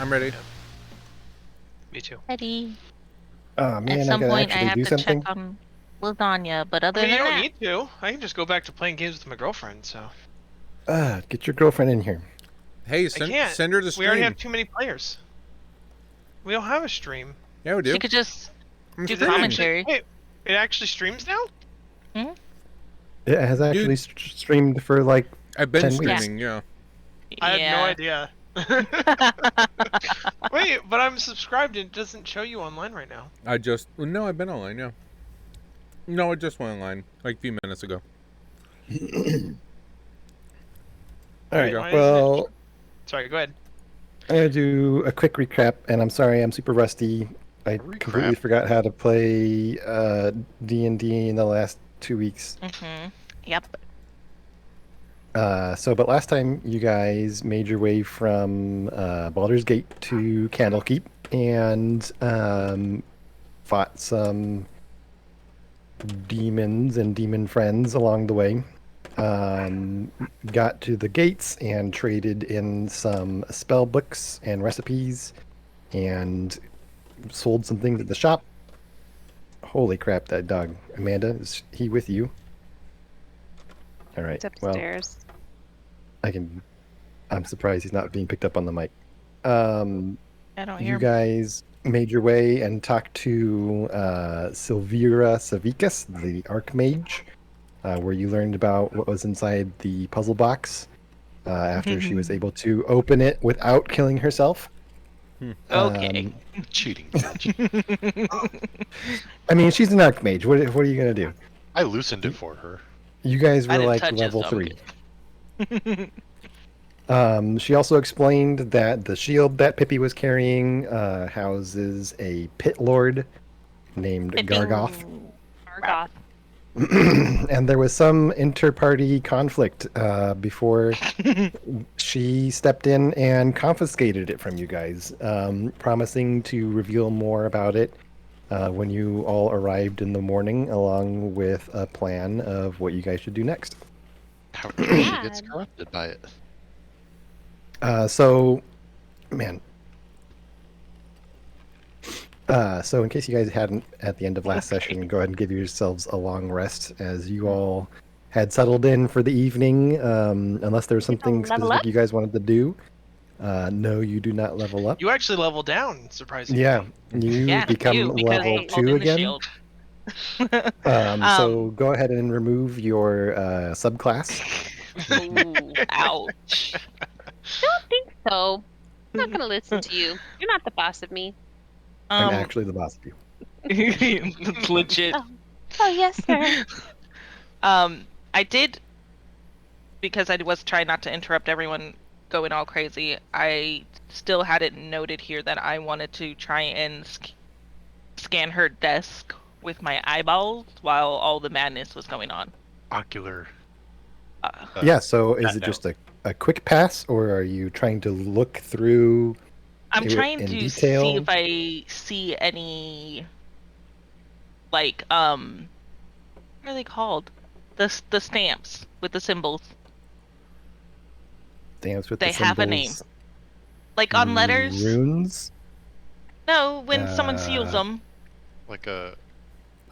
I'm ready. Me too. Ready. Oh At man, I some gotta point, I actually have do to something. check on lasagna, but other I mean, you than don't that, need to. I can just go back to playing games with my girlfriend. So Get your girlfriend in here. Hey, I can't. send her the We stream. already have too many players. We don't have a stream. Yeah, we do. she could just I'm do streaming. commentary. Wait, it actually streams now? It has actually streamed for like I've been 10 weeks. streaming. Yeah. I had no Yeah. idea. Wait, but I'm subscribed and it doesn't show you online right now. No, I've been online. Yeah. No, I just went online like a few minutes ago. All right. Why isn't Well, Sorry, go ahead. I'm gonna do a quick recap, and I'm sorry, I'm super rusty. I completely forgot how to play D&D in the last 2 weeks. Yep. But last time you guys made your way from Baldur's Gate to Candlekeep and fought some demons and demon friends along the way. Got to the gates and traded in some spell books and recipes and sold some things at the shop. Holy crap, that dog. Amanda, is he with you? All right. It's upstairs. I'm surprised he's not being picked up on the mic. I don't hear You him. guys made your way and talked to Silvira Savicus, the Archmage, where you learned about what was inside the puzzle box after she was able to open it without killing herself. Okay. Cheating. I mean, she's an Archmage. What are you going to do? I loosened it for her. You guys I were didn't like touch it, level so I'm 3. She also explained that the shield that Pippi was carrying houses a pit lord named Gargoth. Gargoth. And there was some inter-party conflict before she stepped in and confiscated it from you guys, promising to reveal more about it when you all arrived in the morning, along with a plan of what you guys should do next. How she gets corrupted by it. So in case you guys hadn't at the end of last session, go ahead and give yourselves a long rest as you all had settled in for the evening. Unless there's something level specific up? you guys wanted to do. No, you do not level up. You actually level down, surprisingly. Yeah, you Yeah, become you, because level I called 2 in the again. shield. So go ahead and remove your subclass. Ooh, ouch. Don't think so. I'm not gonna listen to you. You're not the boss of me. I'm actually the boss of you. It's legit. Oh yes, sir. I did, because I was trying not to interrupt everyone going all crazy, I still had it noted here that I wanted to try and scan her desk with my eyeballs while all the madness was going on. Ocular. Yeah, so is that it just a quick pass, or are you trying to look through I'm it trying in to detail? see if I see any, like, what are they called? The stamps with the symbols. Dance with They the have a name. symbols? Like on letters? Runes? No, when someone seals them, Like a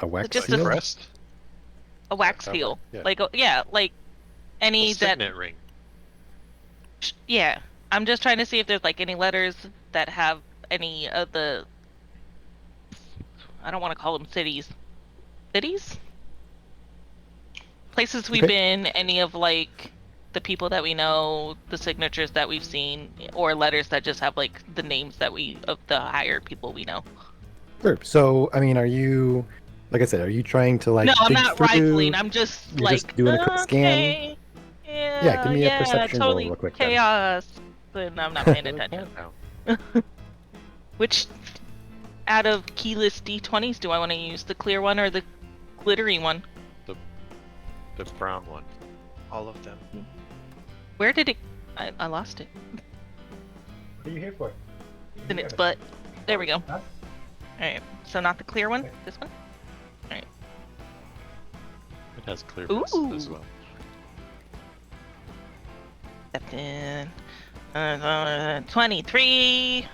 A wax Just seal? a- crest? a wax Yeah, seal. yeah. Like, yeah, like any A that. signet ring. Yeah, I'm just trying to see if there's like any letters that have any of the. I don't want to call them cities. Cities? Places we've Okay. been, any of like the people that we know, the signatures that we've seen, or letters that just have like the names that of the higher people we know. Sure. So, I mean, are you, like I said, are you trying to like No, I'm dig not through? rifling. I'm just You're like just doing a quick scan? okay, Yeah, give me a perception roll totally real quick then. chaos. But I'm not paying attention. Which out of keyless D20s do I want to use? The clear one or the glittery one? The brown one. All of them. Where did it? I lost it. What are you here for? It's in its butt. There we go. Huh? Alright, so not the clear one? This one? It has clear Ooh. as well. Step in. 23.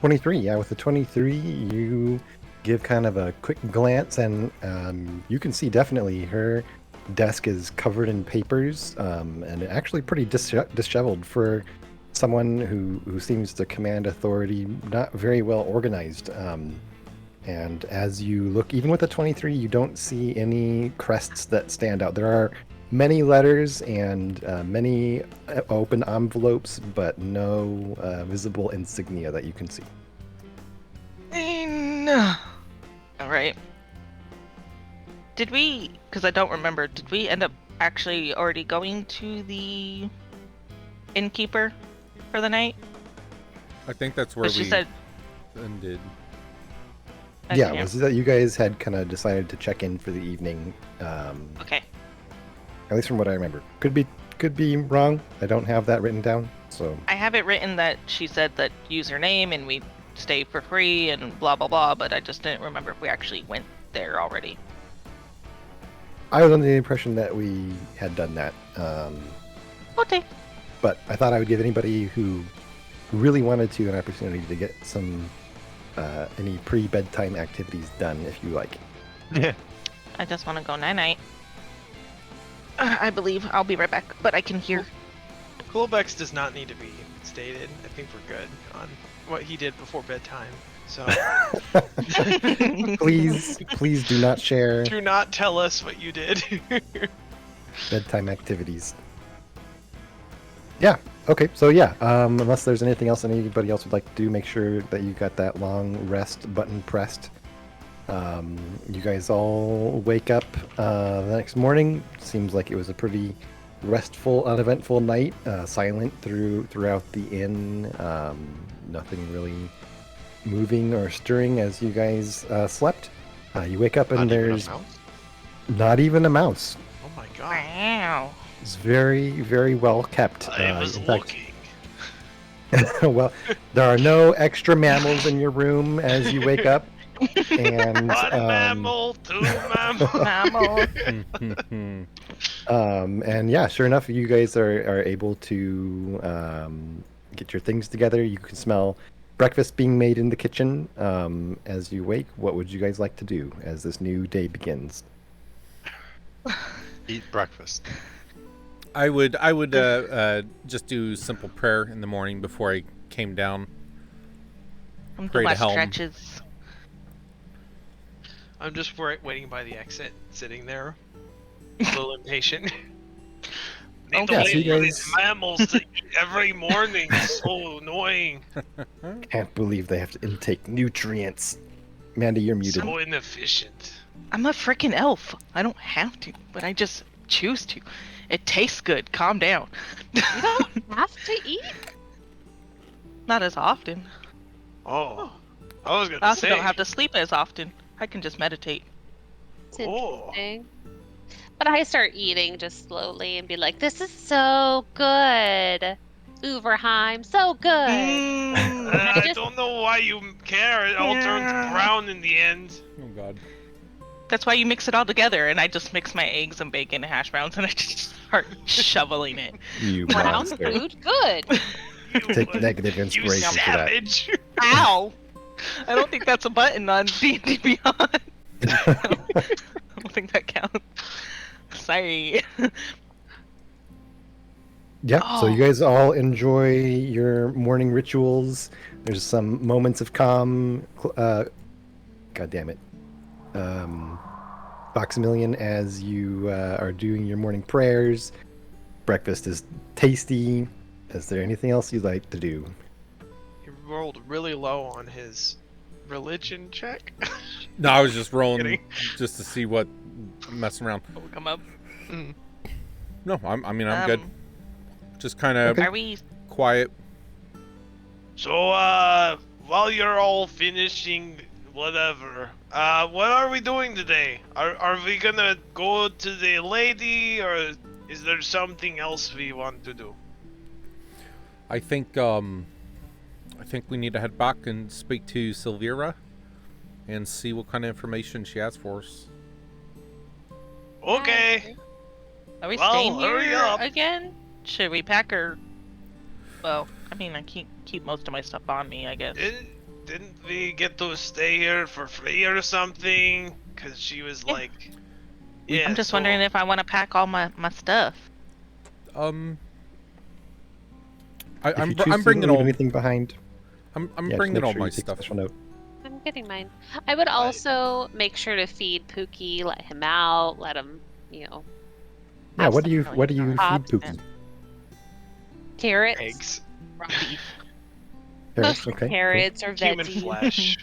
23, yeah, with the 23, you give kind of a quick glance, and you can see definitely her desk is covered in papers, and actually pretty disheveled for someone who seems to command authority, not very well organized. And as you look, even with the 23, you don't see any crests that stand out. There are many letters and many open envelopes, but no visible insignia that you can see. No. All right. Did we? Because I don't remember. Did we end up actually already going to the innkeeper for the night? I think that's where But she we said. ended. Yeah, Okay. was that you guys had kind of decided to check in for the evening, Okay. at least from what I remember. Could be wrong. I don't have that written down, so I have it written that she said that use her name and we stay for free and blah blah blah, but I just didn't remember if we actually went there already. I was under the impression that we had done that. Okay. But I thought I would give anybody who really wanted to an opportunity to get some any pre-bedtime activities done, if you like. I just want to go night night. I believe I'll be right back, but I can hear. Coolbex does not need to be stated. I think we're good on what he did before bedtime. So Please do not share do not tell us what you did. bedtime activities. Yeah. Okay. So yeah. Unless there's anything else anybody else would like to do, make sure that you got that long rest button pressed. You guys all wake up the next morning. Seems like it was a pretty restful, uneventful night. Silent throughout the inn. Nothing really moving or stirring as you guys slept. You wake up and Not even a there's mouse? not even a mouse. Oh my god. Wow. It's very, very well kept. I was in fact, looking. well, there are no extra mammals in your room as you wake up. And One mammal, two mammals. Mammal. and yeah, sure enough, you guys are able to get your things together. You can smell breakfast being made in the kitchen as you wake. What would you guys like to do as this new day begins? Eat breakfast. I would just do simple prayer in the morning before I came down. I'm Pray doing my to Helm. stretches. I'm just waiting by the exit, sitting there, a little impatient. Need to Yeah, wait so you for guys- these mammals to eat every morning. So annoying. Can't believe they have to intake nutrients. Mandy, you're muted. So inefficient. I'm a freaking elf. I don't have to, but I just choose to. It tastes good. Calm down. You don't have to eat. Not as often. Oh, I was I gonna also say. don't have to sleep as often. I can just meditate. It's Oh. interesting. But I start eating just slowly and be like, "This is so good, Uverheim, so good." I I just- don't know why you care. It all turns brown in the end. Oh God. That's why you mix it all together, and I just mix my eggs and bacon and hash browns, and I just start shoveling it. You Brown monster. food, good. Take negative You inspiration for that. savage. Ow! I don't think that's a button on D&D Beyond. I don't think that counts. Sorry. Yeah, so you Oh. guys all enjoy your morning rituals. There's some moments of calm. God damn it. Maximilian, as you are doing your morning prayers. Breakfast is tasty. Is there anything else you'd like to do? He rolled really low on his religion check. No, I was just rolling Kidding. just to see what messing around. Will come up. No, I'm good. Just kind of Are we? quiet. So, while you're all finishing whatever, what are we doing today? Are we gonna go to the lady, or is there something else we want to do? I think we need to head back and speak to Silvira and see what kind of information she has for us. Okay. Are we Well, staying hurry here up. again? Should we pack or? Well, I mean, I keep most of my stuff on me, I guess. didn't we get to stay here for free or something? Cause she was Yeah. like, I'm just wondering if I want to pack all my stuff. I'm If you choose I'm to bringing leave all anything behind. I'm Yeah, just bringing make all sure my you take stuff. special note. I'm getting mine. I would also make sure to feed Pookie, let him out, let him, Yeah, have what do you some what do you feed pops Pookie? and carrots, eggs, Raw beef. Carrots, okay. carrots or human veggies. flesh.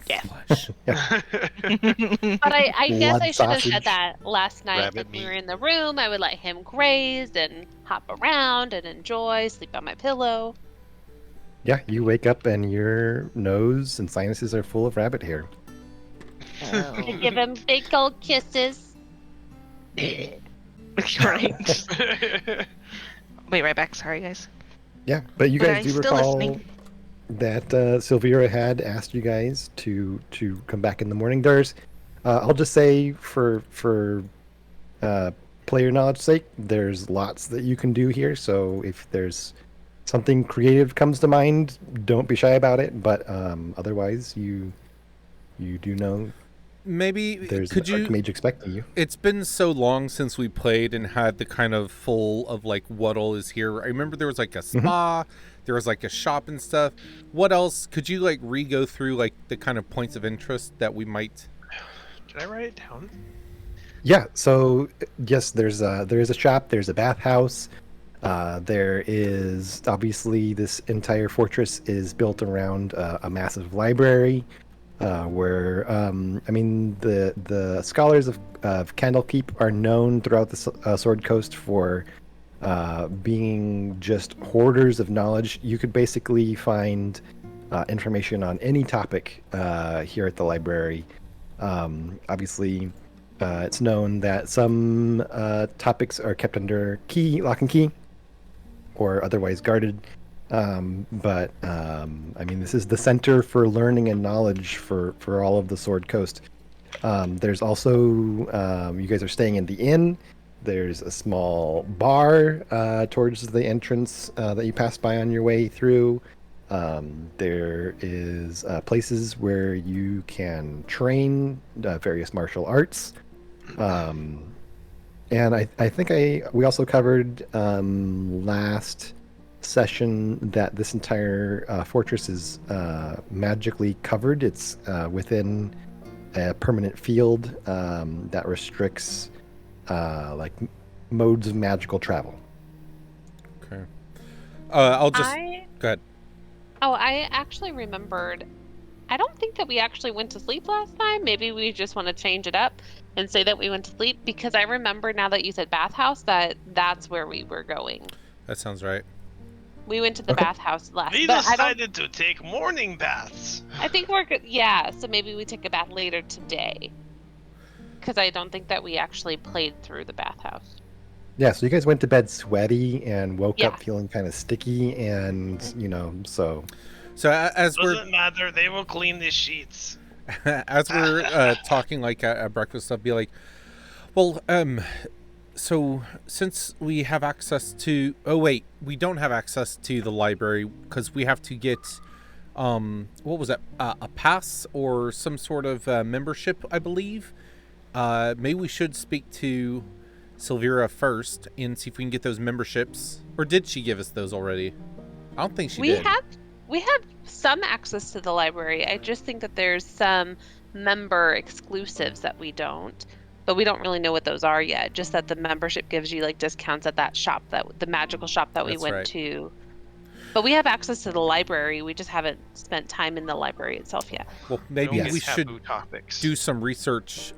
Yes. Flesh. But I guess Blood I should have sausage. said that last night. Rabbit Like we were meat. in the room, I would let him graze and hop around and enjoy, sleep on my pillow. Yeah, you wake up and your nose and sinuses are full of rabbit hair. I give him big old kisses. Right. Wait, right back. Sorry, guys. Yeah, but you But guys I'm do still recall listening. that Silvira had asked you guys to come back in the morning. There's, I'll just say for player knowledge sake, there's lots that you can do here. So if there's something creative comes to mind, don't be shy about it. But otherwise, you do know Maybe there's could an you? archmage expecting you. It's been so long since we played and had the kind of full of like what all is here. I remember there was like a spa, there was like a shop and stuff. What else could you like re-go through like the kind of points of interest that we might? Can I write it down? Yeah, so yes, there is a shop, there's a bathhouse. There is obviously this entire fortress is built around a massive library, where I mean the scholars of Candlekeep are known throughout the Sword Coast for being just hoarders of knowledge. You could basically find information on any topic here at the library. Obviously, it's known that some topics are kept under lock and key, or otherwise guarded. I mean, this is the center for learning and knowledge for all of the Sword Coast. There's also, you guys are staying in the inn. There's a small bar towards the entrance that you pass by on your way through. There is places where you can train various martial arts. And I think we also covered last session that this entire fortress is magically covered. It's within a permanent field that restricts like modes of magical travel. Okay. I'll just I go ahead. I actually remembered. I don't think that we actually went to sleep last time. Maybe we just want to change it up and say that we went to sleep, because I remember now that you said bathhouse that's where we were going. That sounds right. We went to the Okay. bathhouse last. We but decided to take morning baths. I think we're good. Yeah, so maybe we take a bath later today, because I don't think that we actually played through the bathhouse. Yeah, so you guys went to bed sweaty and woke Yeah. up feeling kind of sticky, and so So as we're Doesn't matter. They will clean the sheets. as we're talking like at breakfast, I'll be like, well, so since we have access to, oh wait, we don't have access to the library because we have to get, what was that, a pass or some sort of membership, I believe. Maybe we should speak to Silvira first and see if we can get those memberships. Or did she give us those already? I don't think she We did. have some access to the library. I just think that there's some member exclusives that we don't, but we don't really know what those are yet. Just that the membership gives you like discounts at that shop, the magical shop that we That's went right. to. But we have access to the library. We just haven't spent time in the library itself yet. Well, maybe Don't we get should taboo topics. do some research.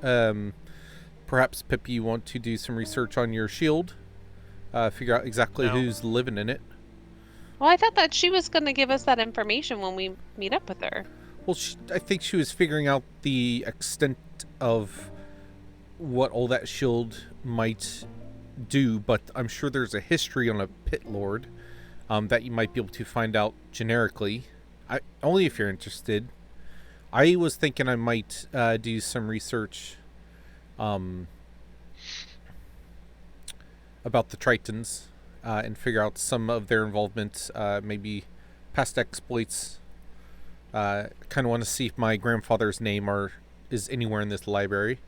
Perhaps, Pip, you want to do some research on your shield? Figure out exactly No. who's living in it. Well, I thought that she was going to give us that information when we meet up with her. Well, I think she was figuring out the extent of what all that shield might do, but I'm sure there's a history on a pit lord that you might be able to find out generically. Only if you're interested. I was thinking I might do some research about the Tritons and figure out some of their involvement, maybe past exploits, Kind of want to see if my grandfather's name is anywhere in this library.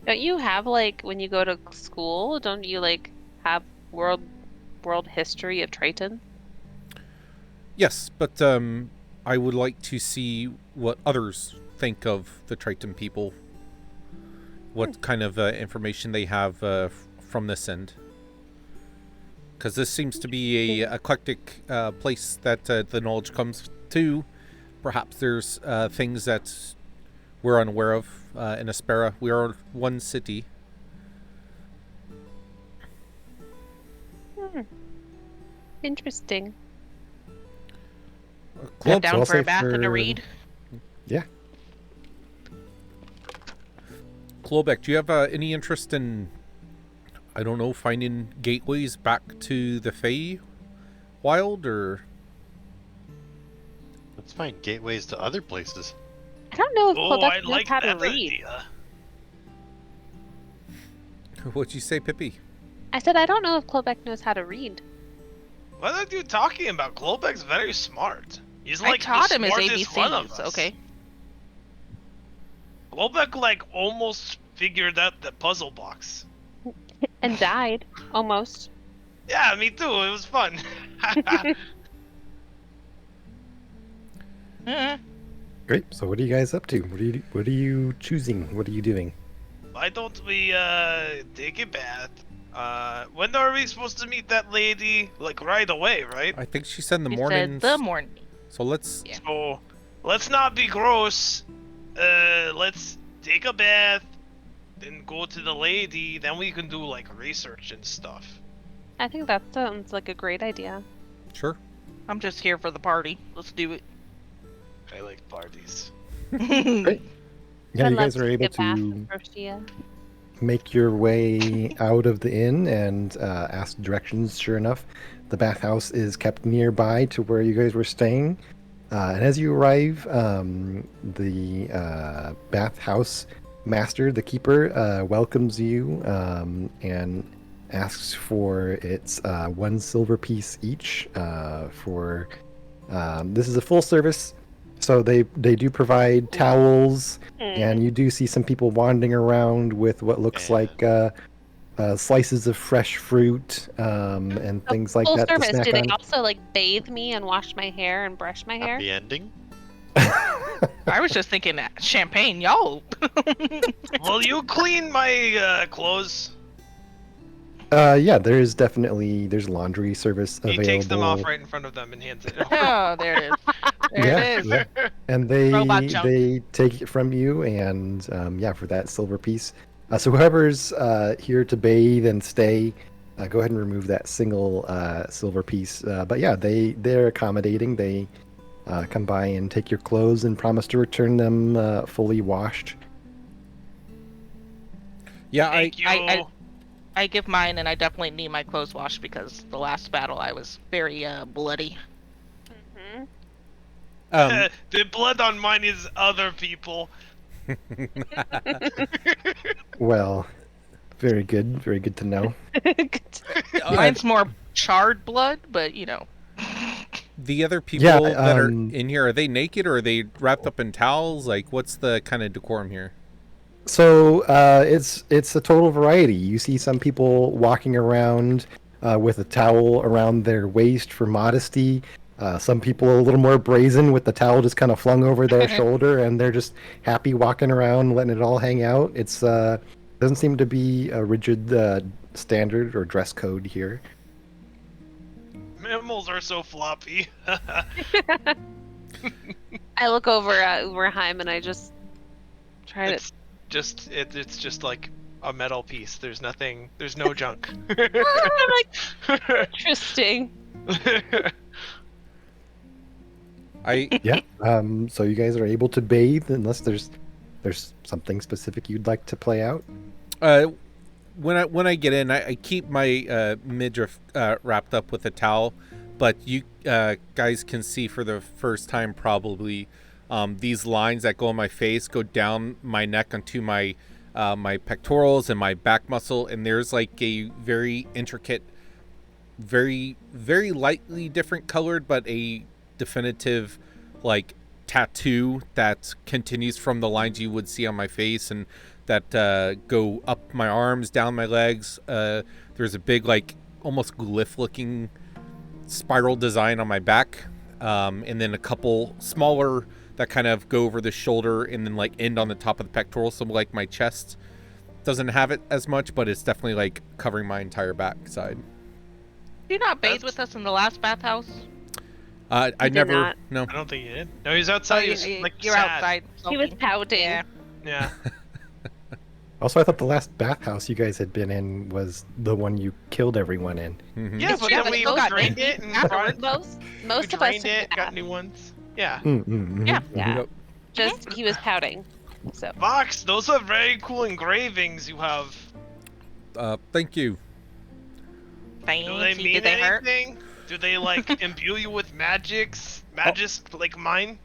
Don't you have like when you go to school? Don't you like have world history of Triton? Yes, but I would like to see what others think of the Triton people. What kind of information they have from this end. Because this seems to be a eclectic place that the knowledge comes to. Perhaps there's things that we're unaware of in Aspera. We are one city. Interesting. Club, Down I'll for a say bath and a for- read. Yeah. Klobek, do you have any interest in, I don't know, finding gateways back to the Fey Wild, or? Let's find gateways to other places. I don't know if Oh, Quebec I knows like how to that read. idea. What'd you say, Pippi? I said I don't know if Quebec knows how to read. What are you talking about? Klobek's very smart. He's I like taught the him his smartest one of ABCs. us. Okay. Klobek like almost figured out the puzzle box. And died almost. Yeah, me too. It was fun. Great. So what are you guys up to? What are you choosing? What are you doing? Why don't we take a bath? When are we supposed to meet that lady? Like right away, right? I think she said in the He morning. said the morning. So let's. Yeah. So let's not be gross. Let's take a bath, then go to the lady. Then we can do like research and stuff. I think that sounds like a great idea. Sure. I'm just here for the party. Let's do it. I like parties. Great. Yeah, I'd you love guys are able take a bath to with Roshia. make your way out of the inn and ask directions. Sure enough, the bathhouse is kept nearby to where you guys were staying. And as you arrive, the bathhouse master, the keeper, welcomes you and asks for its 1 silver piece each. For this is a full service, so they do provide towels. And you do see some people wandering around with what looks Yeah. like slices of fresh fruit and things like Full that to service. snack Do they on. also like bathe me and wash my hair and brush my hair? Happy ending. I was just thinking champagne, y'all. Will you clean my clothes? Yeah, there's laundry service He available. takes them off right in front of them and hands it over. Oh, there it is. There it is. Yeah. And they Robot jump. take it from you, and yeah, for that silver piece. So whoever's here to bathe and stay, go ahead and remove that single silver piece. But yeah, they're accommodating. They come by and take your clothes and promise to return them fully washed. Yeah, Thank you. I give mine, and I definitely need my clothes washed because the last battle I was very bloody. Mhm. The blood on mine is other people. Well, very good to know. Mine's more charred blood, but you know. the other people Yeah, that are in here, are they naked or are they wrapped up in towels? Like, what's the kind of decorum here? So it's a total variety. You see some people walking around with a towel around their waist for modesty. Some people are a little more brazen with the towel just kind of flung over their shoulder, and they're just happy walking around, letting it all hang out. It's doesn't seem to be a rigid standard or dress code here. Mammals are so floppy. I look over at Uberheim and I just try to. It's just like a metal piece. There's nothing. There's no junk. I'm like, interesting. Yeah. So you guys are able to bathe unless there's something specific you'd like to play out. When I get in, I keep my midriff wrapped up with a towel, but you guys can see for the first time probably these lines that go on my face go down my neck onto my my pectorals and my back muscle, and there's like a very intricate, very lightly different colored, but a definitive, like, tattoo that continues from the lines you would see on my face and that go up my arms, down my legs. There's a big, like, almost glyph-looking spiral design on my back, and then a couple smaller that kind of go over the shoulder and then, like, end on the top of the pectoral. So, like, my chest doesn't have it as much, but it's definitely, like, covering my entire backside. Did you not bathe with us in the last bathhouse? I did never. not. No. I don't think he did. No, he's outside. He's like you're sad. outside. He was sulking. pouting. Yeah. Yeah. Also, I thought the last bathhouse you guys had been in was the one you killed everyone in. Mhm. Yeah, It's but true, then but we still got drained naked it and afterwards. brought Most we of us drained took it, a got bath. new ones. Yeah. Yeah. Yeah. Yep. Just he was pouting. So Vox, those are very cool engravings you have. Thank you. Do they Fancy. mean Did they hurt? anything? Do they like imbue you with magics like mine?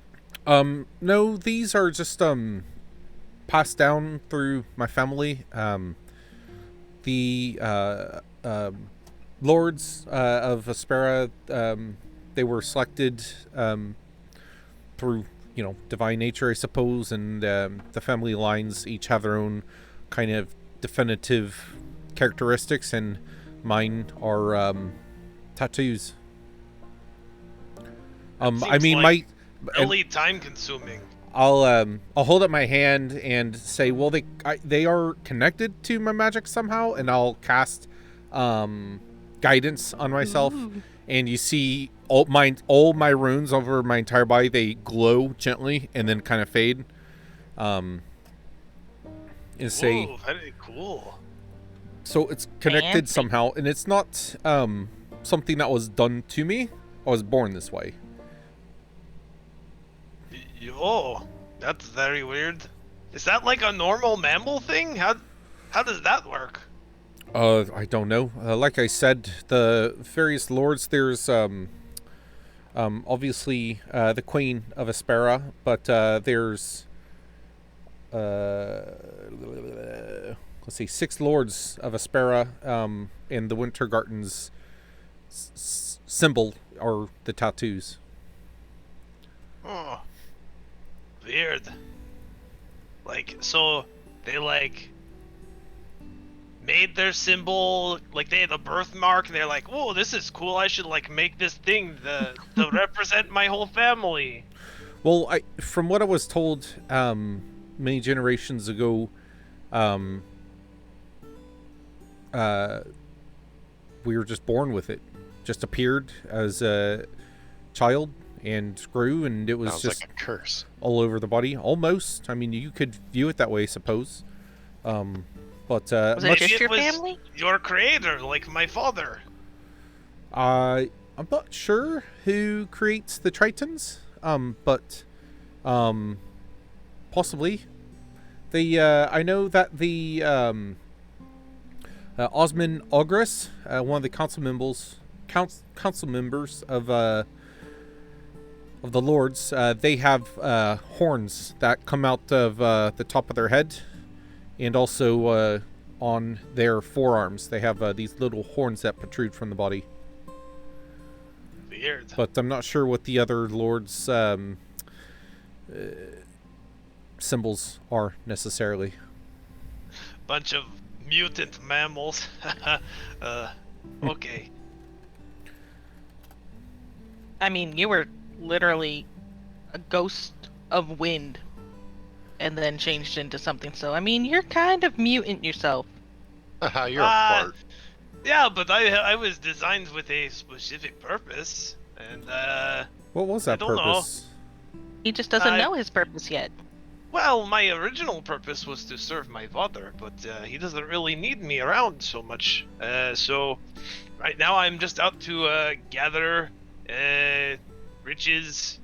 No, these are just passed down through my family. The lords of Aspera, they were selected through, you know, divine nature, I suppose, and the family lines each have their own kind of definitive characteristics, and mine are tattoos. I Seems mean, like and really time consuming. I'll hold up my hand and say, well, they are connected to my magic somehow, and I'll cast guidance on myself. Ooh. And you see all my runes over my entire body, they glow gently and then kind of fade. And say, Ooh, very cool. so it's connected Fancy. somehow, and it's not something that was done to me. I was born this way. Oh, that's very weird. Is that like a normal mammal thing? How does that work? I don't know. Like I said, the various lords, there's obviously the Queen of Aspera, but there's let's see, 6 lords of Aspera, and the Wintergarten's symbol are the tattoos. Oh, weird. Like, so they like made their symbol, like they had a birthmark, and they're like, "Whoa, this is cool! I should like make this thing to represent my whole family." Well, from what I was told many generations ago, we were just born with it. Just appeared as a child and grew, and it was Sounds just like a curse. all over the body. Almost. I mean, you could view it that way, I suppose. But Was it Much- just it your was- family? Your creator, like my father. I'm not sure who creates the Tritons, but possibly. I know that the Osmond Ogris, one of the council members of the lords, they have horns that come out of the top of their head, and also on their forearms. They have these little horns that protrude from the body. Weird. But I'm not sure what the other lords' symbols are necessarily. Bunch of mutant mammals. Okay. I mean, you were literally a ghost of wind and then changed into something. So, I mean, you're kind of mutant yourself. Haha, you're a Uh, fart. Yeah, but I was designed with a specific purpose, and What was that don't know. purpose? He just doesn't I- know his purpose yet. well, my original purpose was to serve my father, but he doesn't really need me around so much. So right now I'm just out to gather riches,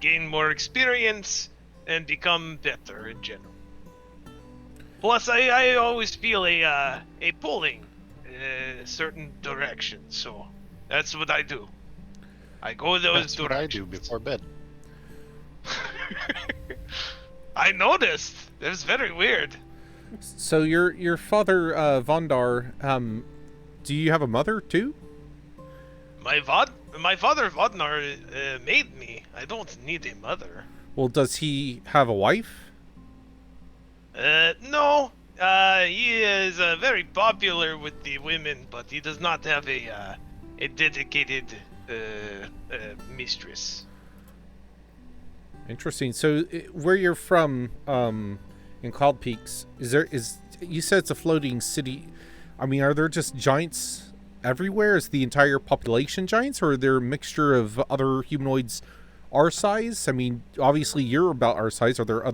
gain more experience, and become better in general. Plus, I always feel a pulling in a certain direction, so that's what I do. I go those That's what I do directions. before bed. I noticed. It was very weird. So your father, Vondar, do you have a mother too? My Vod? My father Vodnar made me. I don't need a mother. Well, does he have a wife? No. He is very popular with the women, but he does not have a dedicated mistress. Interesting. So, where you're from, in Cloud Peaks, you said it's a floating city. I mean, are there just giants everywhere? Is the entire population giants, or are there a mixture of other humanoids our size? I mean, obviously you're about our size. Are there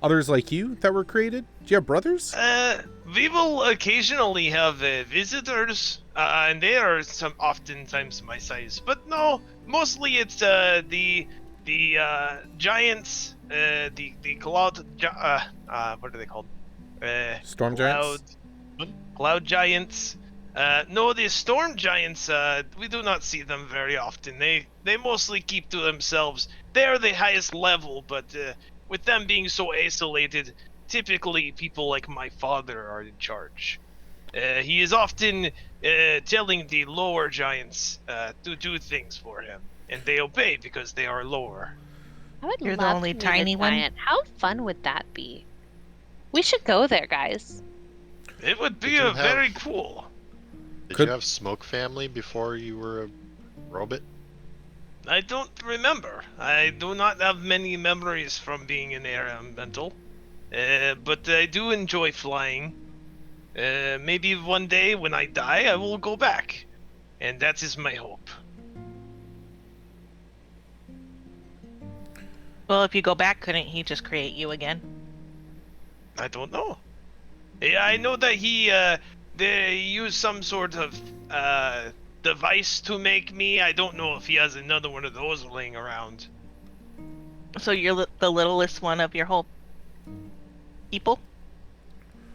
others like you that were created? Do you have brothers? We will occasionally have visitors, and they are oftentimes my size. But no, mostly it's the giants, the cloud, what are they called? Storm giants? Cloud giants. No, the storm giants, we do not see them very often. They mostly keep to themselves. They are the highest level, but with them being so isolated, typically people like my father are in charge. He is often telling the lower giants to do things for him, and they obey because they are lower. I would You're the love only to meet tiny a one? giant. How fun would that be? We should go there, guys. It would be Did you have- very cool. Did Could- you have Smoke Family before you were a robot? I don't remember. I do not have many memories from being an air elemental. But I do enjoy flying. Maybe one day when I die, I will go back. And that is my hope. Well, if you go back, couldn't he just create you again? I don't know. Yeah, I know that they use some sort of device to make me. I don't know if he has another one of those laying around. So you're the littlest one of your whole people?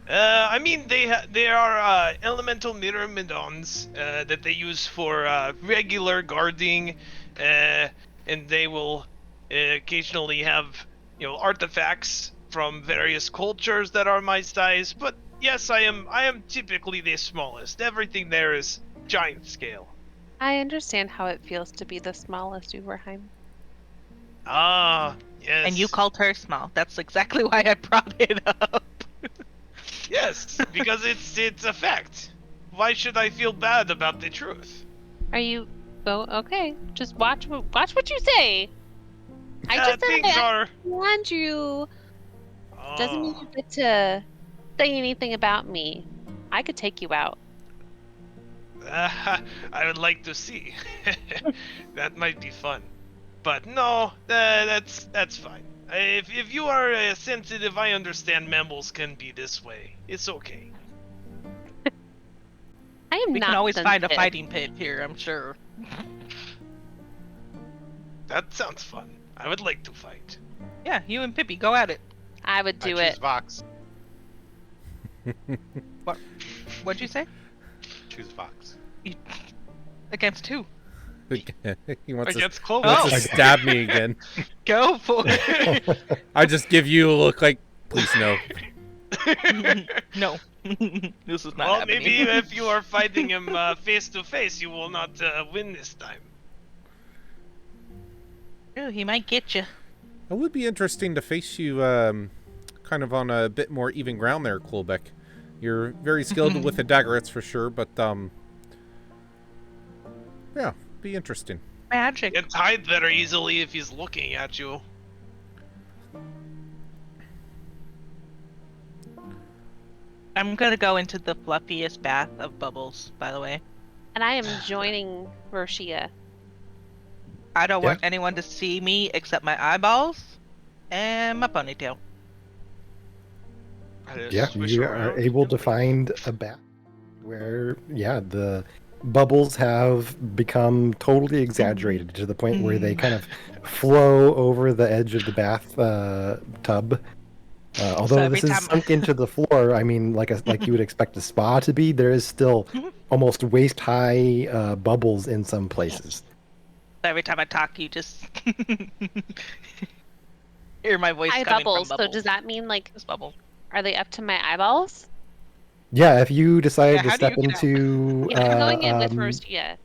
I mean, they are elemental myrmidons that they use for regular guarding, and they will occasionally have, artifacts from various cultures that are my size. But yes, I am typically the smallest. Everything there is giant scale. I understand how it feels to be the smallest Uberheim. Ah, yes. And you called her small. That's exactly why I brought it up. Yes, because it's a fact. Why should I feel bad about the truth? Are you? Oh, okay. Just watch what you say. I just said Things I are. understand you. Doesn't mean you get to say anything about me. I could take you out. I would like to see. That might be fun. But no, that's fine. If you are sensitive, I understand mammals can be this way. It's okay. I am We not can always find a sensitive. fighting pit here, I'm sure. That sounds fun. I would like to fight. Yeah, you and Pippi, go at it. I would do I it. choose Vox. What'd you say? Choose Vox. Against who? He wants to, Against Clovis. Oh. to stab me again. Go for it. I just give you a look like, please no. No. This is not Well, happening. maybe if you are fighting him face to face, you will not win this time. Ooh, he might get you. It would be interesting to face you kind of on a bit more even ground there, Klobek. You're very skilled with the dagger, that's for sure, but yeah, be interesting. Magic. Gets hide very easily if he's looking at you. I'm gonna go into the fluffiest bath of bubbles, by the way. And I am joining Roshia. I don't Yeah. want anyone to see me except my eyeballs and my ponytail. Yeah, you are able to find a bath where, the bubbles have become totally exaggerated to the point where they kind of flow over the edge of the bath tub. Although every this is time- sunk into the floor, I mean, like you would expect a spa to be, there is still almost waist high bubbles in some places. Every time I talk, you just hear my voice Eye coming bubbles. from So bubbles. does that mean like, This bubble. are they up to my eyeballs? Yeah, if you decide Yeah, to how do step you get out? into Yeah, I'm going in with um, Roshia.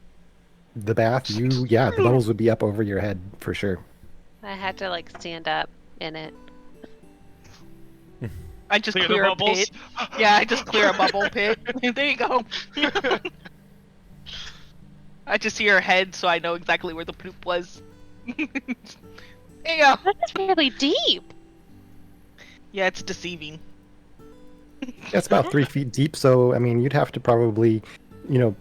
the bath, the bubbles would be up over your head for sure. I had to like stand up in it. I just Clear clear, the a bubbles. pit. Yeah, I just clear a bubble pit. There you go. I just see her head, so I know exactly where the poop was. There you go. That's really deep. Yeah, it's deceiving. It's about 3 feet deep, so I mean, you'd have to probably,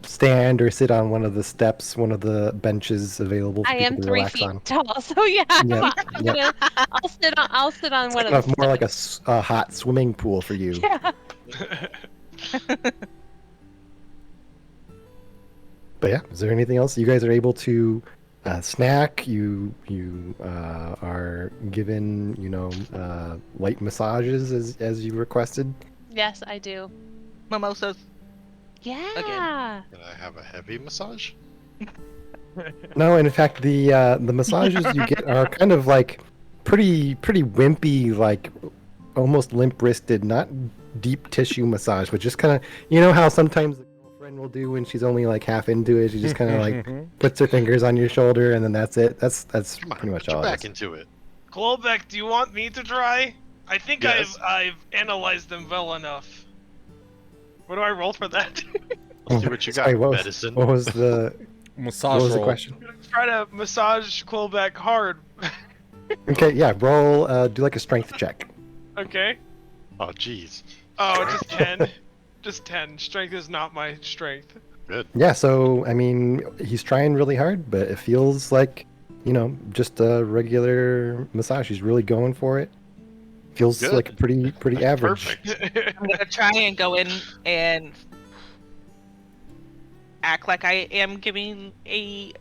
stand or sit on one of the steps, one of the benches available for I people am to 3 relax feet on. tall, so yeah. Yep, I'm yep. gonna- I'll sit on one Kind of of the more like a hot swimming pool for you. Yeah. But yeah, is there anything else? You guys are able to snack. You are given light massages as you requested. Yes, I do. Mimosas. Yeah. Can I have a heavy massage? No, and in fact, the massages you get are kind of like pretty wimpy, like almost limp wristed, not deep tissue massage, but just kind of how sometimes the girlfriend will do when she's only like half into it. She just kind of like puts her fingers on your shoulder and then that's it. That's Come on, pretty much put your all it back is. into it. Glowback, do you want me to try? I think Yes. I've analyzed them well enough. What do I roll for that? Let's see what you got. Sorry, what was, Medicine. what was the Massage what was the roll. question? Try to massage Glowback hard. Okay, yeah, roll. Do like a strength check. Okay. Oh, jeez. Oh, just 10. Just 10. Strength is not my strength. Good. Yeah, so I mean, he's trying really hard, but it feels like just a regular massage. He's really going for it. Feels Good. like pretty That's average. Perfect. I'm gonna try and go in and act like I am giving a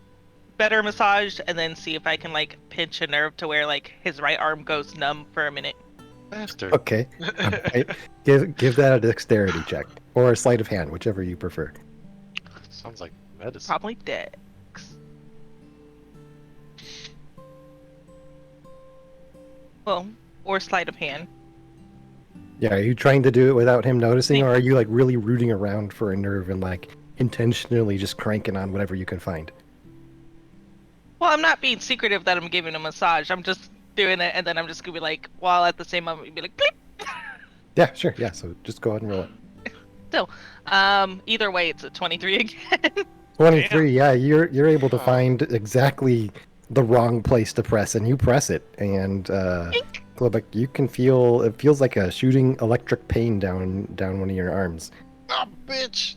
better massage, and then see if I can like pinch a nerve to where like his right arm goes numb for a minute. Bastard. Okay, alright. Give that a dexterity check or a sleight of hand, whichever you prefer. Sounds like medicine. Probably Dex. Well, or sleight of hand. Yeah, are you trying to do it without him noticing, or are you like really rooting around for a nerve and like intentionally just cranking on whatever you can find? Well, I'm not being secretive that I'm giving a massage. I'm just doing it, and then I'm just gonna be like, while at the same moment, be like, bleep. Yeah, sure. Yeah, so just go ahead and roll it. Either way, it's a 23 again. 23. Yeah, you're able to find exactly the wrong place to press, and you press it, and Globek, you can feel it feels like a shooting electric pain down one of your arms. Oh, bitch!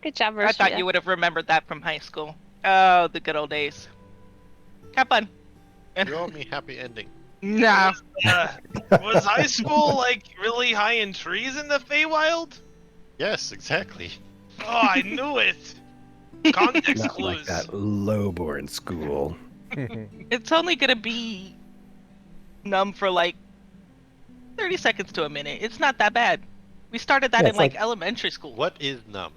Good job, I thought Rashida. you would have remembered that from high school. Oh, the good old days. Have fun. You owe me happy ending. Nah. Was high school like really high in trees in the Feywild? Yes, exactly. Oh, I knew it. Context Not clues. like that lowborn school. It's only gonna be numb for like 30 seconds to a minute. It's not that bad. We started that Yeah, in it's like like- elementary school. What is numb?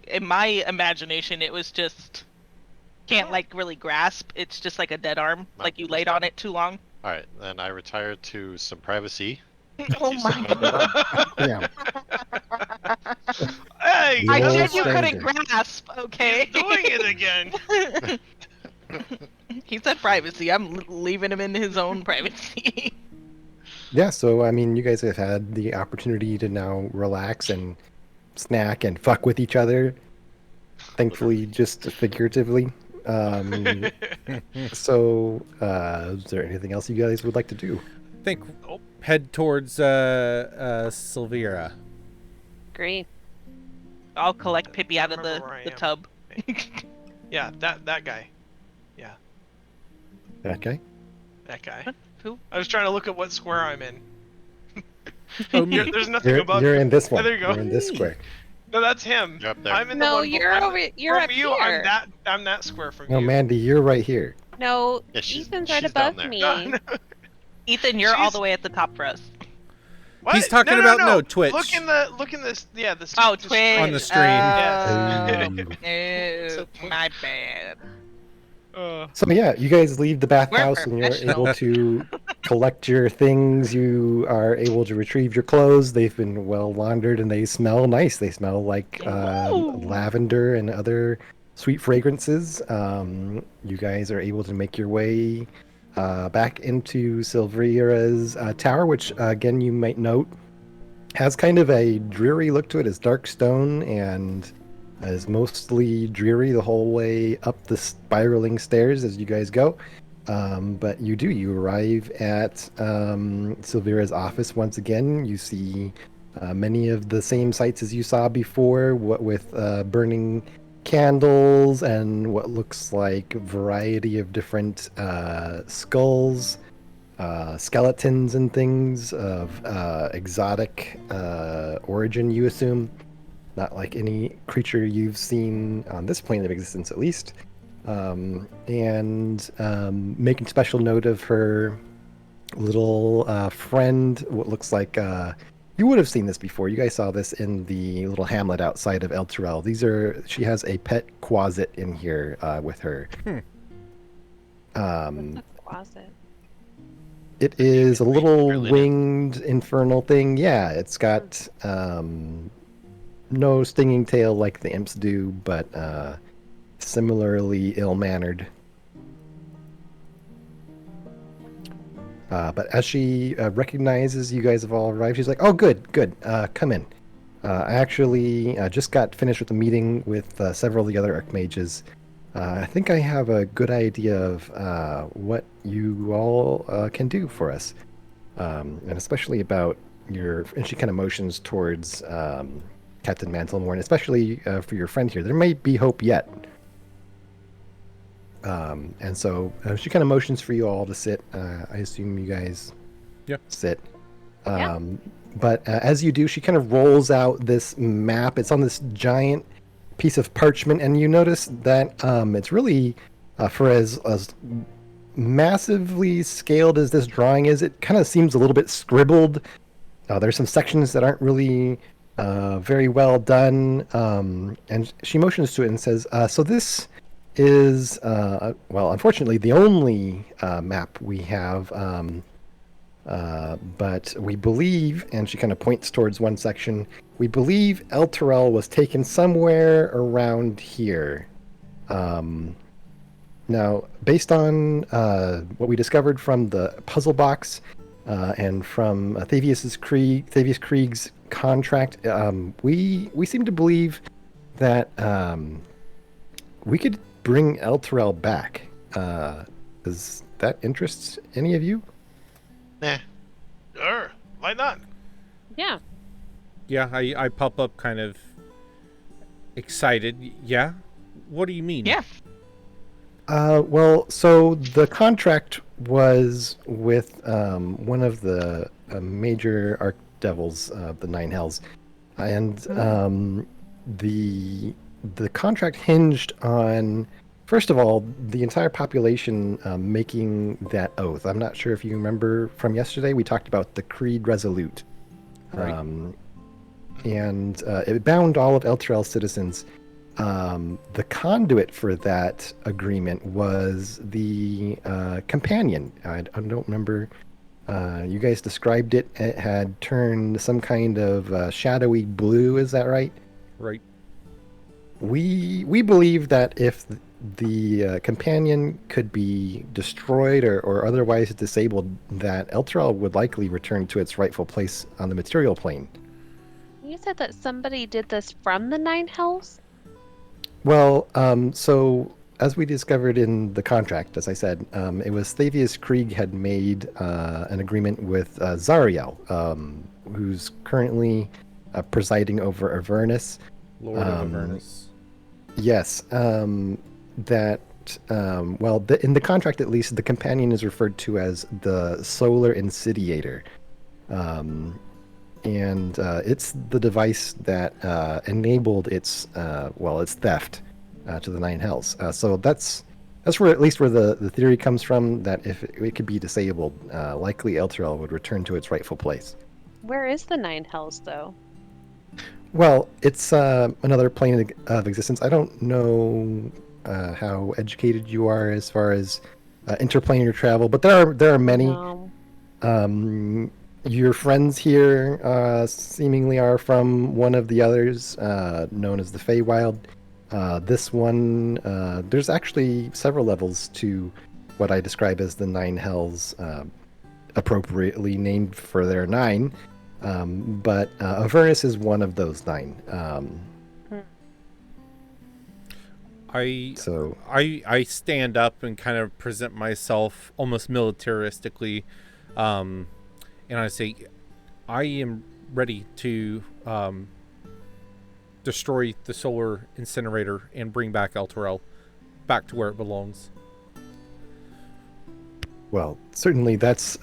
In my imagination, it was just can't like really grasp. It's just like a dead arm, like you laid on it too long. Alright, then I retire to some privacy. Oh my god! Yeah. Hey, You I old said you couldn't stranger. grasp. Okay. he's doing it again. He said privacy. I'm leaving him in his own privacy. Yeah, so I mean, you guys have had the opportunity to now relax and snack and fuck with each other. Thankfully, just figuratively. So, is there anything else you guys would like to do? Think head towards Silvira. Agree. I'll collect Pippi out of the, Remember where I the am. tub. Yeah, that guy. Okay. That guy. Who? I was trying to look at what square I'm in. Oh, me. There's nothing You're, above. you're in this one. there you go. You're in this square. No, that's him. You're up there. I'm in the No, one. you're I'm, over. You're from up you. here. I'm that square from No, you. Mandy, you're right here. No, Yeah, she's- Ethan's right she's down above there. me. No, Ethan, you're all She's- the way at the top for us. What? He's talking no, about- no, no, Twitch. Look in this. Yeah, the. Oh, the Twitch. On the stream. Yes. Oh, my bad. Uh, So yeah, you guys leave the bathhouse and you're professional. able to collect your things. You are able to retrieve your clothes. They've been well laundered and they smell nice. They smell like lavender and other sweet fragrances. You guys are able to make your way back into Silvera's tower, which again you might note has kind of a dreary look to it. It's dark stone and is mostly dreary the whole way up the spiraling stairs as you guys go. But you arrive at Silvera's office once again. You see many of the same sights as you saw before, what with burning candles and what looks like a variety of different skulls, skeletons and things of exotic origin, you assume. Not like any creature you've seen on this plane of existence, at least. And making special note of her little friend, what looks like you would have seen this before. You guys saw this in the little hamlet outside of El Turel. She has a pet quasit in here with her. What's a closet? It is a little Linen. winged infernal thing. Yeah, it's got no stinging tail like the imps do, but similarly ill-mannered. But as she recognizes you guys have all arrived, she's like, "Oh, good. Come in. I actually just got finished with a meeting with several of the other Archmages. I think I have a good idea of what you all can do for us, and especially about your." And she kind of motions towards Captain Mantlemore, especially for your friend here. There may be hope yet. And so she kind of motions for you all to sit. I assume you guys sit. Yeah. But as you do, she kind of rolls out this map. It's on this giant piece of parchment, and you notice that it's really, for as massively scaled as this drawing is, it kind of seems a little bit scribbled. There's some sections that aren't really very well done. And she motions to it and says, so this is, well, unfortunately, the only map we have, but we believe, and she kind of points towards one section, we believe El Turel was taken somewhere around here. Now, based on what we discovered from the puzzle box and from Thavius Krieg's contract, we seem to believe that we could bring El Turel back. Does that interest any of you? Nah. Sure. Why not? Yeah. Yeah, I pop up kind of excited. Yeah? What do you mean? Yeah. Well, so the contract was with one of the major archdevils of the Nine Hells, and the contract hinged on, first of all, the entire population making that oath. I'm not sure if you remember from yesterday, we talked about the Creed Resolute. Right. And it bound all of El Turel's citizens. The conduit for that agreement was the companion. I don't remember. You guys described it. It had turned some kind of shadowy blue. Is that right? Right. We believe that if the companion could be destroyed or otherwise disabled, that El Turel would likely return to its rightful place on the material plane. You said that somebody did this from the Nine Hells? Well, so as we discovered in the contract, as I said, it was Thavius Krieg had made an agreement with Zariel, who's currently presiding over Avernus. Lord of Avernus. Yes, that, well, in the contract at least, the companion is referred to as the Solar Insidiator. And it's the device that enabled its theft to the Nine Hells. So that's where at least where the theory comes from, that if it could be disabled, likely El Turel would return to its rightful place. Where is the Nine Hells, though? Well, it's another plane of existence. I don't know how educated you are as far as interplanar travel, but there are many. No. Your friends here seemingly are from one of the others, known as the Feywild. This one, there's actually several levels to what I describe as the Nine Hells, appropriately named for their nine. But Avernus is one of those nine. I stand up and kind of present myself almost militaristically, and I say, I am ready to destroy the solar incinerator and bring back Elturel back to where it belongs. Well, certainly that's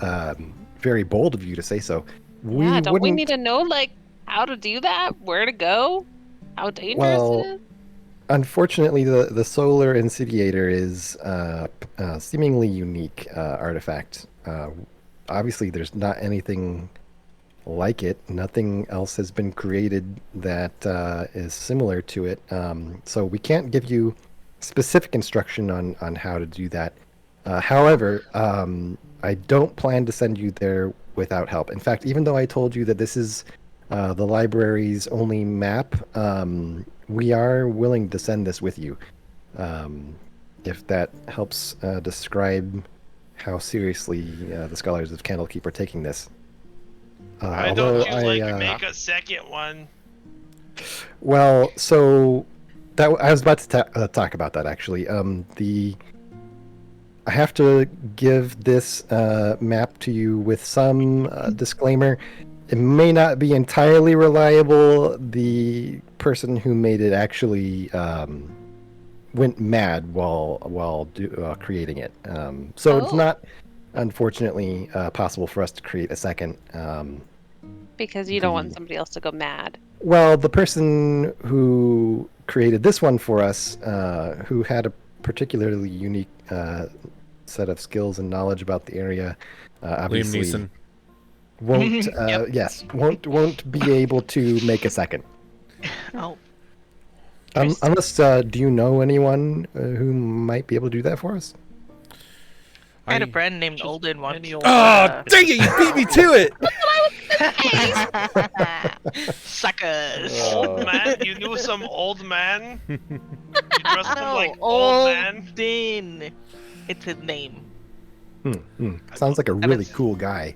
very bold of you to say so. Yeah, don't we wouldn't- need to know like how to do that? Where to go? How dangerous Well, it is? Unfortunately, the solar incendiator is seemingly unique artifact. Obviously, there's not anything like it. Nothing else has been created that is similar to it. So we can't give you specific instruction on how to do that. However, I don't plan to send you there without help. In fact, even though I told you that this is the library's only map, we are willing to send this with you. If that helps describe how seriously the scholars of Candlekeep are taking this. Why don't you make a second one? Well, so that I was about to talk about that actually. I have to give this map to you with some disclaimer. It may not be entirely reliable. The person who made it actually went mad while creating it. So it's not, unfortunately, possible for us to create a second. Because you don't want somebody else to go mad. Well, the person who created this one for us, who had a particularly unique set of skills and knowledge about the area, obviously Liam won't won't be able to make a second. Oh. Unless, do you know anyone who might be able to do that for us? I had a friend named Olden once. Oh, dang it! You beat me to it. Suckers. Old man? You knew some old man? You dressed him like old man? Olden. It's his name. Sounds like a really cool guy.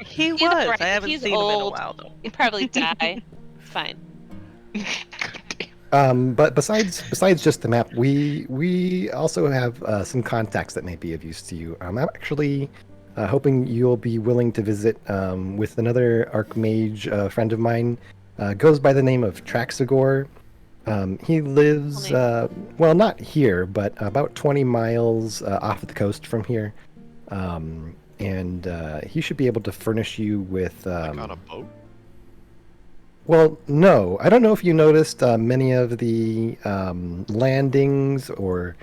He was. Right. I haven't He's seen him in a old. while though. He'd probably die. Fine. But besides just the map, we also have some contacts that may be of use to you. I'm actually hoping you'll be willing to visit with another Archmage friend of mine. Goes by the name of Traxagor. He lives, well, not here, but about 20 miles off the coast from here. And he should be able to furnish you with... Like on a boat? Well, no. I don't know if you noticed many of the landings or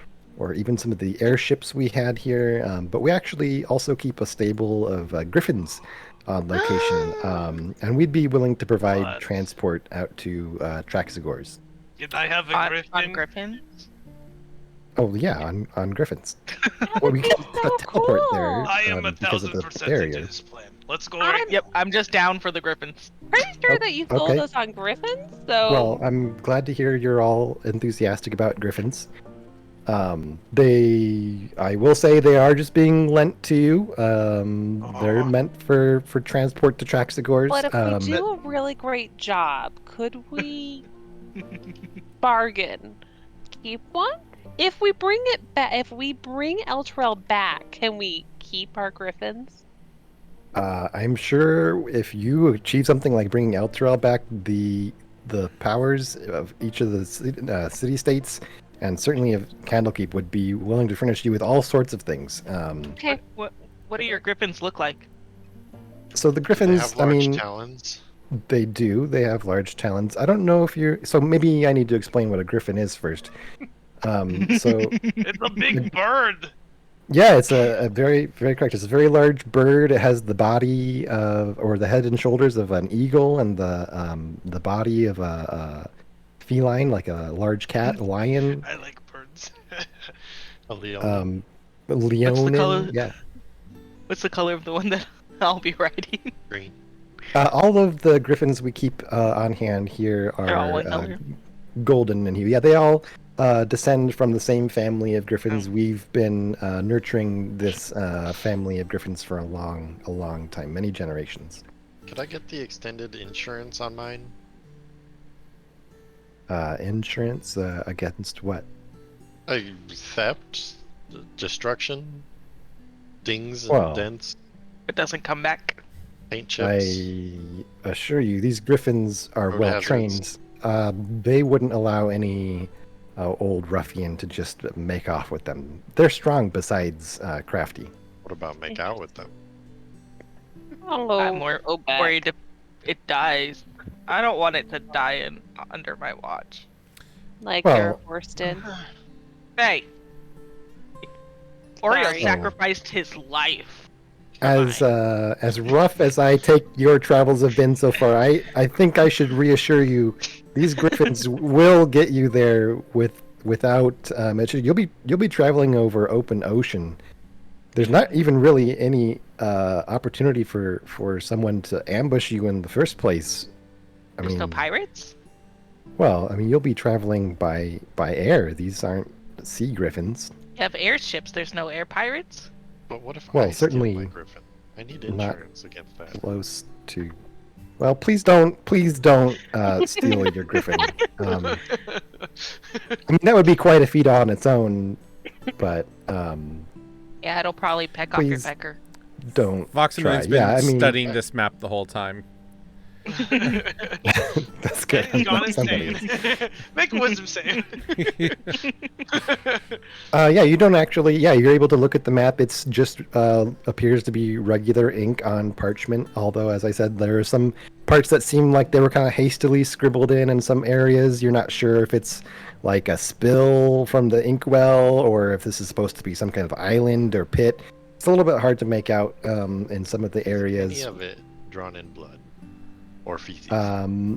even some of the airships we had here, but we actually also keep a stable of griffins on location, and we'd be willing to provide What? transport out to Traxagor's. Did I have a griffin? On Griffin? Oh yeah, on griffins. Well, we can teleport there I am because of the 1000% barrier. into this plan. Let's go right Yep, I'm just down for the Griffins. Pretty sure that you sold okay. us on Griffins, so Well, I'm glad to hear you're all enthusiastic about griffins. I will say they are just being lent to you. They're meant for transport to Traxagor's. but if we do a really great job, could we bargain? Keep one? If we bring it back, if we bring Elturel back, can we keep our Griffins? I'm sure if you achieve something like bringing Elturel back, the powers of each of the city states, and certainly of Candlekeep, would be willing to furnish you with all sorts of things. Okay. What do your Griffins look like? So the They griffins, have I large mean, talons. they do. They have large talons. I don't know if you're. So maybe I need to explain what a griffin is first. So It's a big bird. yeah, it's a very, very correct. It's a very large bird. It has the body of, or the head and shoulders of an eagle, and the body of a feline, like a large cat, a lion. I like birds. A Leon. Leonin. color? Yeah. What's the color of the one that I'll be riding? Green. All of the griffins we keep on hand here They're all one are color? golden in hue. Yeah, they all descend from the same family of griffins. We've been nurturing this family of griffins for a long time, many generations. Could I get the extended insurance on mine? Insurance against what? Theft, destruction, dings and Well, dents, It doesn't come back. paint chips. I assure you, these griffins are Road well trained. They wouldn't allow any old ruffian to just make off with them. They're strong besides crafty. What about make out with them? Oh, I'm more go back. worried if it dies. I don't want it to die under my watch. Like Well- your horse did. Hey! Oreo Sorry. sacrificed his life. As rough as I take your travels have been so far, I think I should reassure you, these griffins will get you there without you'll be traveling over open ocean. There's not even really any opportunity for someone to ambush you in the first place. I There's mean, no pirates? well, I mean, you'll be traveling by air. These aren't sea griffins. You have airships, there's no air pirates? But what if Well, I steal certainly my griffin? I need not insurance against that. Close to. Well, please don't steal your griffin. I mean, that would be quite a feat on its own, but Yeah, it'll probably peck off your Please. pecker. don't Voxerman's try. been Yeah, I mean, studying this map the whole time. that's good. He's gone Somebody insane. is. Make a wisdom save. Yeah, you don't actually. Yeah, you're able to look at the map. It's just appears to be regular ink on parchment. Although, as I said, there are some parts that seem like they were kind of hastily scribbled in some areas. You're not sure if it's like a spill from the inkwell or if this is supposed to be some kind of island or pit. It's a little bit hard to make out in some of the Any areas. of it drawn in blood or feces?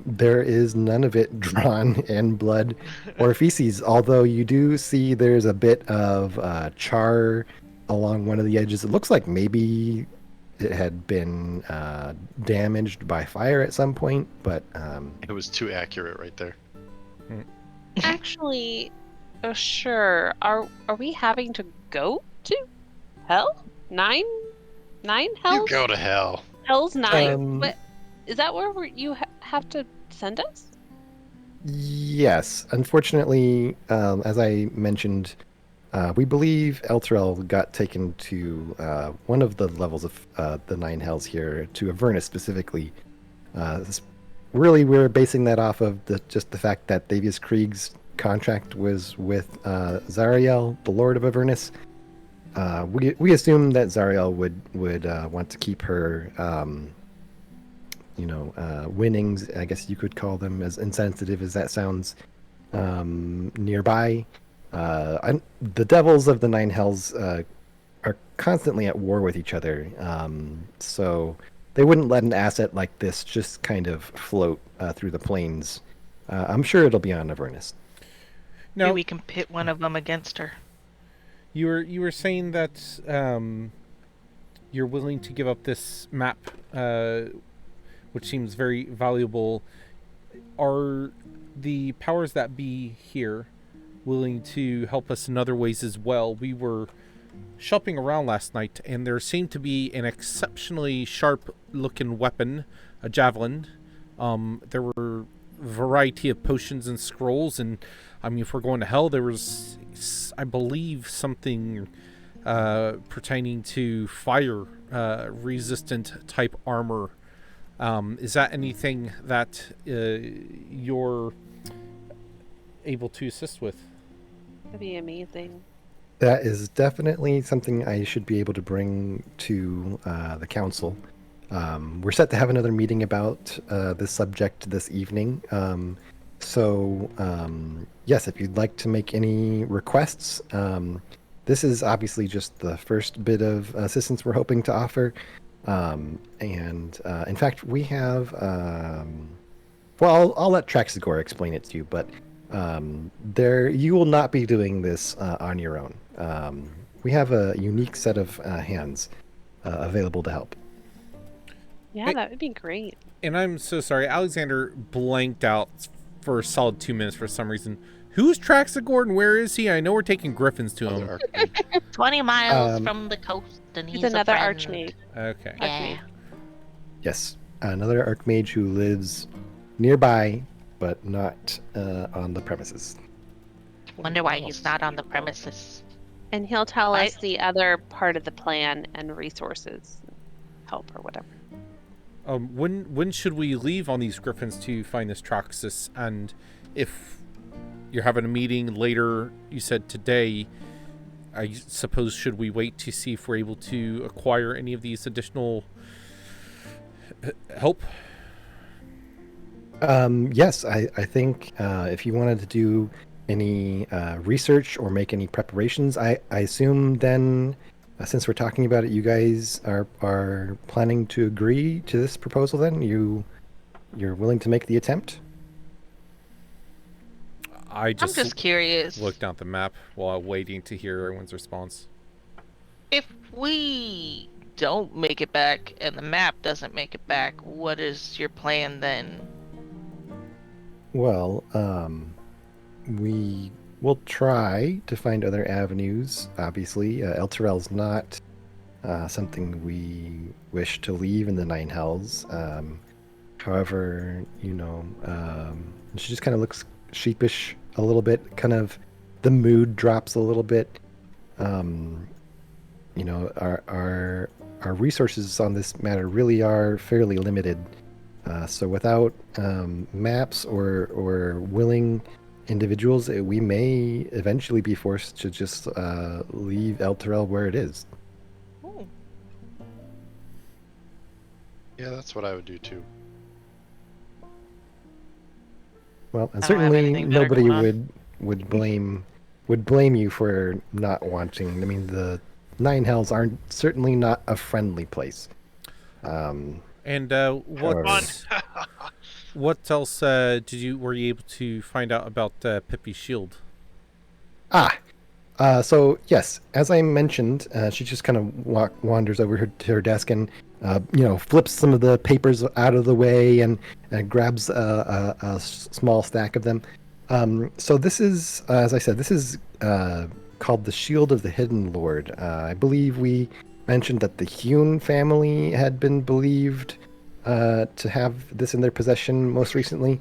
There is none of it drawn in blood or feces, although you do see there's a bit of char along one of the edges. It looks like maybe it had been damaged by fire at some point, but It was too accurate right there. Actually, sure. Are we having to go to hell? Nine hells? You go to hell. Hell's nine. Um, What is that? Where you have to send us? yes, unfortunately, as I mentioned, we believe Elturel got taken to one of the levels of the Nine Hells here, to Avernus specifically. Really, we're basing that off of just the fact that Thavius Krieg's contract was with Zariel, the Lord of Avernus. We assume that Zariel would want to keep her, winnings, I guess you could call them, as insensitive as that sounds, nearby. The devils of the Nine Hells are constantly at war with each other, so they wouldn't let an asset like this just kind of float through the plains. I'm sure it'll be on Avernus. Now, Maybe we can pit one of them against her. you were saying that you're willing to give up this map, which seems very valuable. Are the powers that be here willing to help us in other ways as well? We were shopping around last night, and there seemed to be an exceptionally sharp-looking weapon, a javelin. There were a variety of potions and scrolls, and I mean, if we're going to hell, there was, I believe, something pertaining to fire resistant type armor. Is that anything that you're able to assist with? That'd be amazing. That is definitely something I should be able to bring to the council. We're set to have another meeting about this subject this evening. Yes, if you'd like to make any requests, this is obviously just the first bit of assistance we're hoping to offer. In fact, we have... I'll let Traxigor explain it to you, but you will not be doing this on your own. We have a unique set of hands. available to help. Yeah, Hey- that would be great. And I'm so sorry, Alexander blanked out for a solid 2 minutes for some reason. Who's Traxa Gordon? Where is he? I know we're taking griffins to him. Other archmage. 20 miles Um, from the coast, and He's he's another a friend. archmage. Okay. Yeah. Yes, another archmage who lives nearby, but not on the premises. Wonder why he's not on the premises. And he'll tell Right. us the other part of the plan and resources, help or whatever. When should we leave on these griffins to find this Traxus? And if you're having a meeting later, you said today, I suppose should we wait to see if we're able to acquire any of these additional help? Yes, I think if you wanted to do any research or make any preparations, I assume then, since we're talking about it, you guys are planning to agree to this proposal. Then you're willing to make the attempt. I I'm just, just curious. looked down at the map while waiting to hear everyone's response. If we don't make it back and the map doesn't make it back, what is your plan then? Well, we will try to find other avenues. Obviously, El Terrell's not something we wish to leave in the Nine Hells. However, she just kind of looks sheepish a little bit. Kind of, the mood drops a little bit. Our resources on this matter really are fairly limited. So without maps or willing individuals, we may eventually be forced to just leave El Terrell where it is. Ooh. Yeah, that's what I would do too. Well, and I don't have certainly anything better nobody going on. would blame you for not wanting. I mean, the Nine Hells aren't certainly not a friendly place. And However- what else were you able to find out about Pippi's shield? So yes, as I mentioned, she just kind of wanders over to her desk and flips some of the papers out of the way and grabs a small stack of them. So this is, as I said, this is called the Shield of the Hidden Lord. I believe we mentioned that the Hune family had been believed to have this in their possession most recently.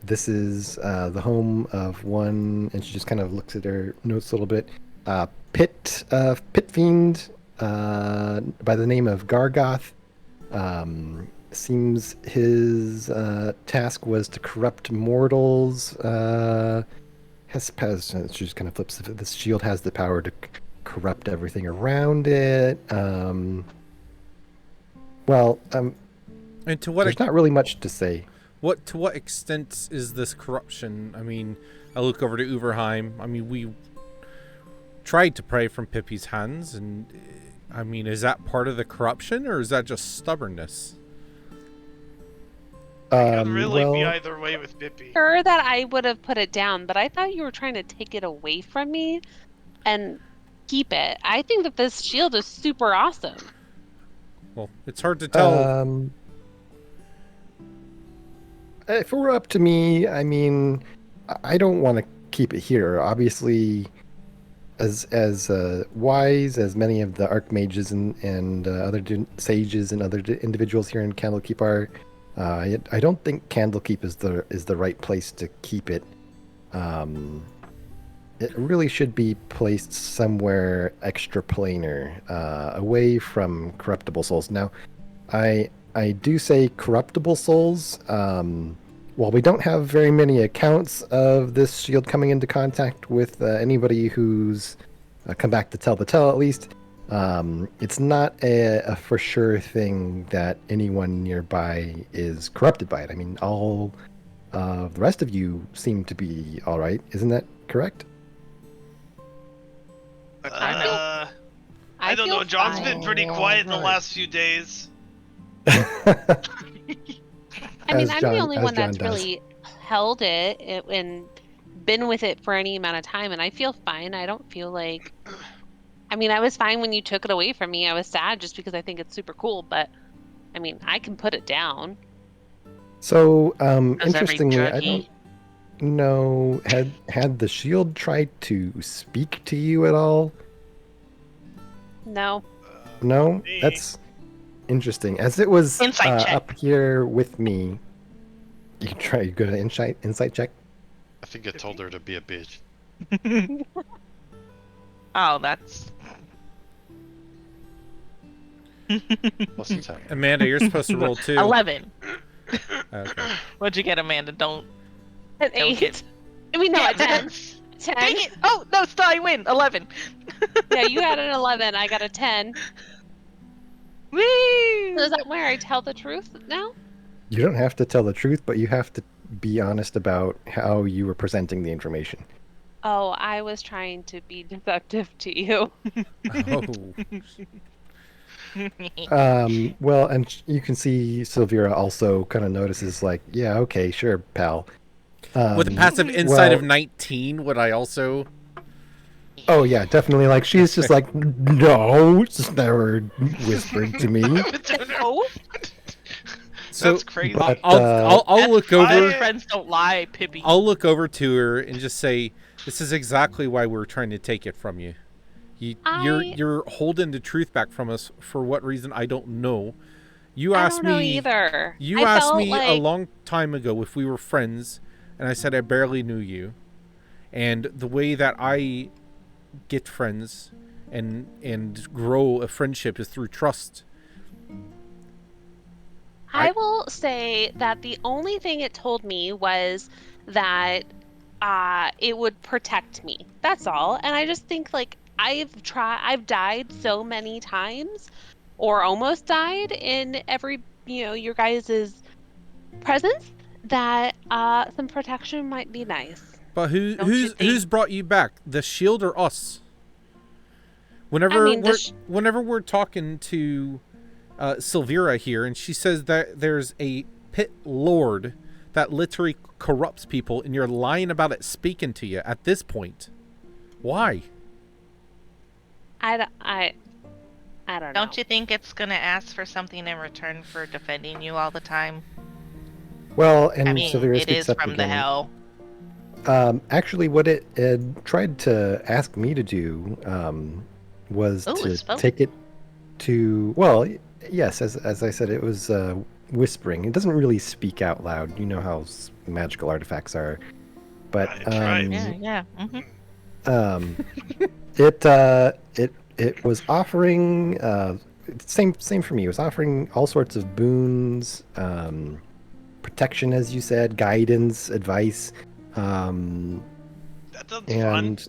This is the home of one, and she just kind of looks at her notes a little bit. Pit fiend by the name of Gargoth. Seems his task was to corrupt mortals. She just kind of flips. This shield has the power to corrupt everything around it. And to what There's not really much to say. to what extent is this corruption? I mean, I look over to Uverheim. I mean, we tried to pray from Pippi's hands, and I mean, is that part of the corruption, or is that just stubbornness? Could really be well, either way with Pippi. Sure that I would have put it down, but I thought you were trying to take it away from me and keep it. I think that this shield is super awesome. Well, it's hard to tell. If it were up to me, I mean, I don't want to keep it here. Obviously, as wise as many of the archmages and other sages and other individuals here in Candlekeep are, I don't think Candlekeep is the right place to keep it. It really should be placed somewhere extraplanar, away from corruptible souls. Now, I do say corruptible souls. While we don't have very many accounts of this shield coming into contact with anybody who's come back to tell the tale, at least, it's not a for sure thing that anyone nearby is corrupted by it. I mean, all the rest of you seem to be all right. Isn't that correct? I don't feel know. John's been pretty quiet the Right. last few days. I mean, As I'm John- the only as one John that's does. really held it and been with it for any amount of time, and I feel fine. I don't feel like I mean, I was fine when you took it away from me. I was sad just because I think it's super cool, but I mean, I can put it down. So, Does every interestingly, I druggie- don't know, had the shield tried to speak to you at all? No. No? Me. That's interesting. As it was Insight check. up here with me, you go to insight check? I think I told her to be a bitch. Oh, that's. What's the time? Amanda, you're supposed to roll too. 11. Okay. What'd you get, Amanda? Don't. An Don't 8. get- I mean, no, Damn a 10. it. 10. Dang it! Oh no, still I win. 11. Yeah, you got an 11. I got a 10. Woo! So is that where I tell the truth now? You don't have to tell the truth, but you have to be honest about how you were presenting the information. Oh, I was trying to be deceptive to you. Oh. Well, and you can see Sylvira also kind of notices, like, yeah, okay, sure, pal. With a passive insight of well- 19, would I also? Oh yeah, definitely. Like she's just like, no, it's just never whispered to me. Oh, So That's crazy. but- I'll look I- over. Friends don't lie, Pippi. I'll look over to her and just say, "This is exactly why we're trying to take it from you. You're holding the truth back from us for what reason I don't know. You I asked don't know me. either. You I asked felt me a like- long time ago if we were friends, and I said I barely knew you. And the way that I get friends and grow a friendship is through trust. I will say that the only thing it told me was that it would protect me. That's all. And I just think like I've died so many times or almost died in every, your guys' presence that some protection might be nice. But Don't you who's think- brought you back? The shield or us? Whenever I mean, whenever we're talking to Sylvira here, and she says that there's a pit lord that literally corrupts people, and you're lying about it speaking to you at this point. Why? I don't know. Don't you think it's gonna ask for something in return for defending you all the time? Well, and I mean, Sylvira it speaks is up from the again. hell. Actually, what it had tried to ask me to do was Ooh, to it spoke. take it to. Well, yes, as I said, it was whispering. It doesn't really speak out loud. You know how magical artifacts are, but Right. Yeah. Mm-hmm. It was offering same for me. It was offering all sorts of boons, protection, as you said, guidance, advice, That sounds fun. and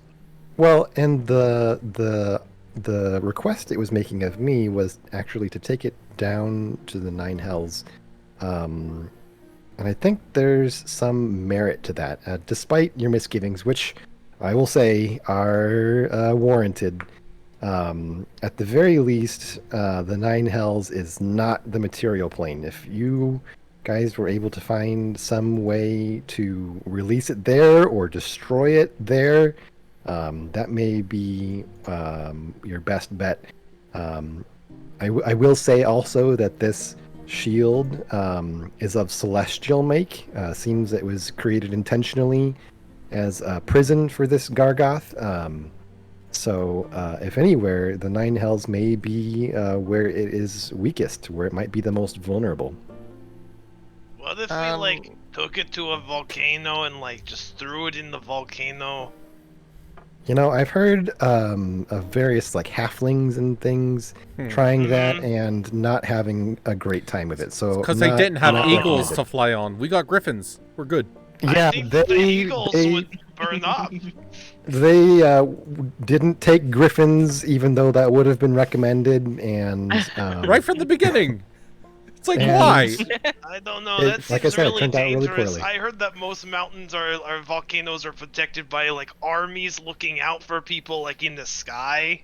well, and the request it was making of me was actually to take it down to the Nine Hells. And I think there's some merit to that, despite your misgivings, which I will say are warranted. At the very least, the Nine Hells is not the material plane. If you guys were able to find some way to release it there or destroy it there, that may be your best bet. I will say also that this shield is of celestial make. Seems it was created intentionally as a prison for this Gargoth. So, if anywhere, the Nine Hells may be where it is weakest, where it might be the most vulnerable. What if we like took it to a volcano and like just threw it in the volcano? You know, I've heard of various like halflings and things Hmm. trying that and not having a great time with it. So Because they didn't have not eagles to recommended. fly on. We got griffins. We're good. Yeah, I think the eagles would burn up. They didn't take griffins, even though that would have been recommended, and Right from the beginning. It's like, And- why? I don't know. It- That seems like I said, it really turned out really dangerous. poorly. I heard that most mountains are volcanoes are protected by like armies looking out for people like in the sky.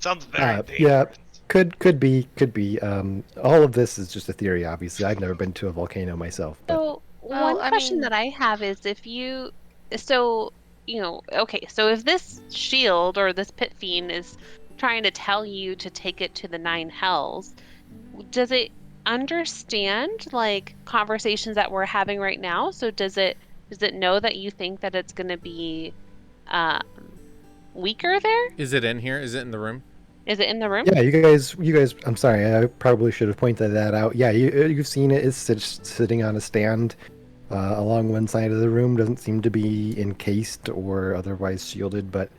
Sounds very dangerous. yeah. Could be. All of this is just a theory, obviously. I've never been to a volcano myself. But So Well, one I question mean- that I have is okay, so if this shield or this pit fiend is trying to tell you to take it to the Nine Hells, does it understand like conversations that we're having right now? So does it know that you think that it's going to be weaker there? Is it in here? Is it in the room? Is it in the room? Yeah, you guys. I'm sorry, I probably should have pointed that out. Yeah, you've seen it. It's sitting on a stand along one side of the room. Doesn't seem to be encased or otherwise shielded, but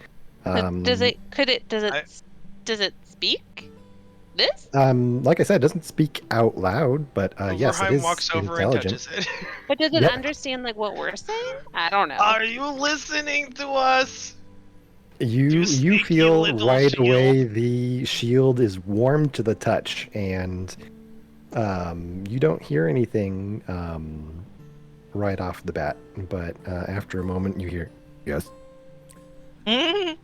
Does it speak this? like I said, it doesn't speak out loud, but yes, it Overheim is walks over and intelligent. touches it. But does it Yeah. understand like what we're saying? I don't know. Are you listening to us? You sneaky feel little right shield. away the shield is warm to the touch, and you don't hear anything right off the bat, but after a moment you hear yes. Mhm.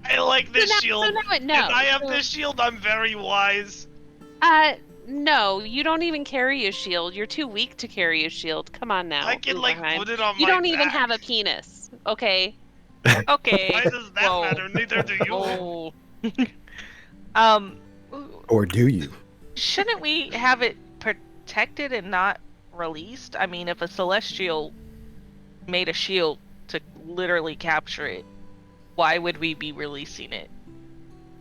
I like this shield. So now it knows. If I have So- this shield, I'm very wise. No, you don't even carry a shield. You're too weak to carry a shield. Come on now. I can like Uberheim. put it on You my don't even back. have a penis, okay? Okay. Why does that Whoa. matter? Neither do you. Oh. um, Or do you? shouldn't we have it protected and not released? I mean, if a celestial made a shield to literally capture it, why would we be releasing it?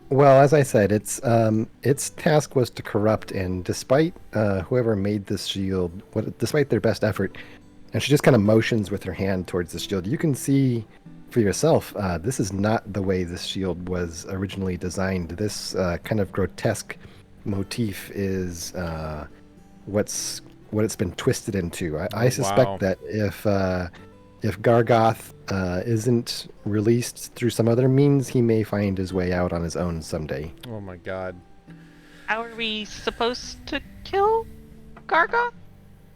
Well, as I said, its task was to corrupt, and despite whoever made this shield, despite their best effort, and she just kind of motions with her hand towards the shield. You can see for yourself, this is not the way this shield was originally designed. This kind of grotesque motif is what it's been twisted into. I suspect wow. that if Gargoth isn't released through some other means, he may find his way out on his own someday. Oh my god. How are we supposed to kill Gargoth?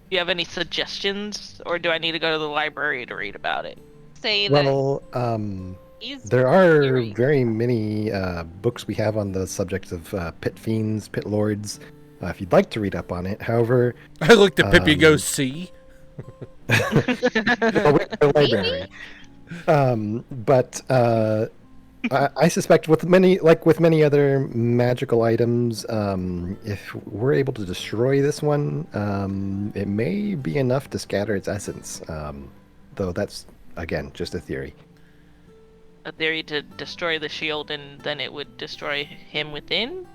Do you have any suggestions, or do I need to go to the library to read about it? Say that Well, he's there are Fury. very many books we have on the subject of pit fiends, pit lords. If you'd like to read up on it, however, I looked at Pippi and go, Um, see? the library. But I suspect with many other magical items, if we're able to destroy this one, it may be enough to scatter its essence. Though that's again just a theory. A theory to destroy the shield and then it would destroy him within?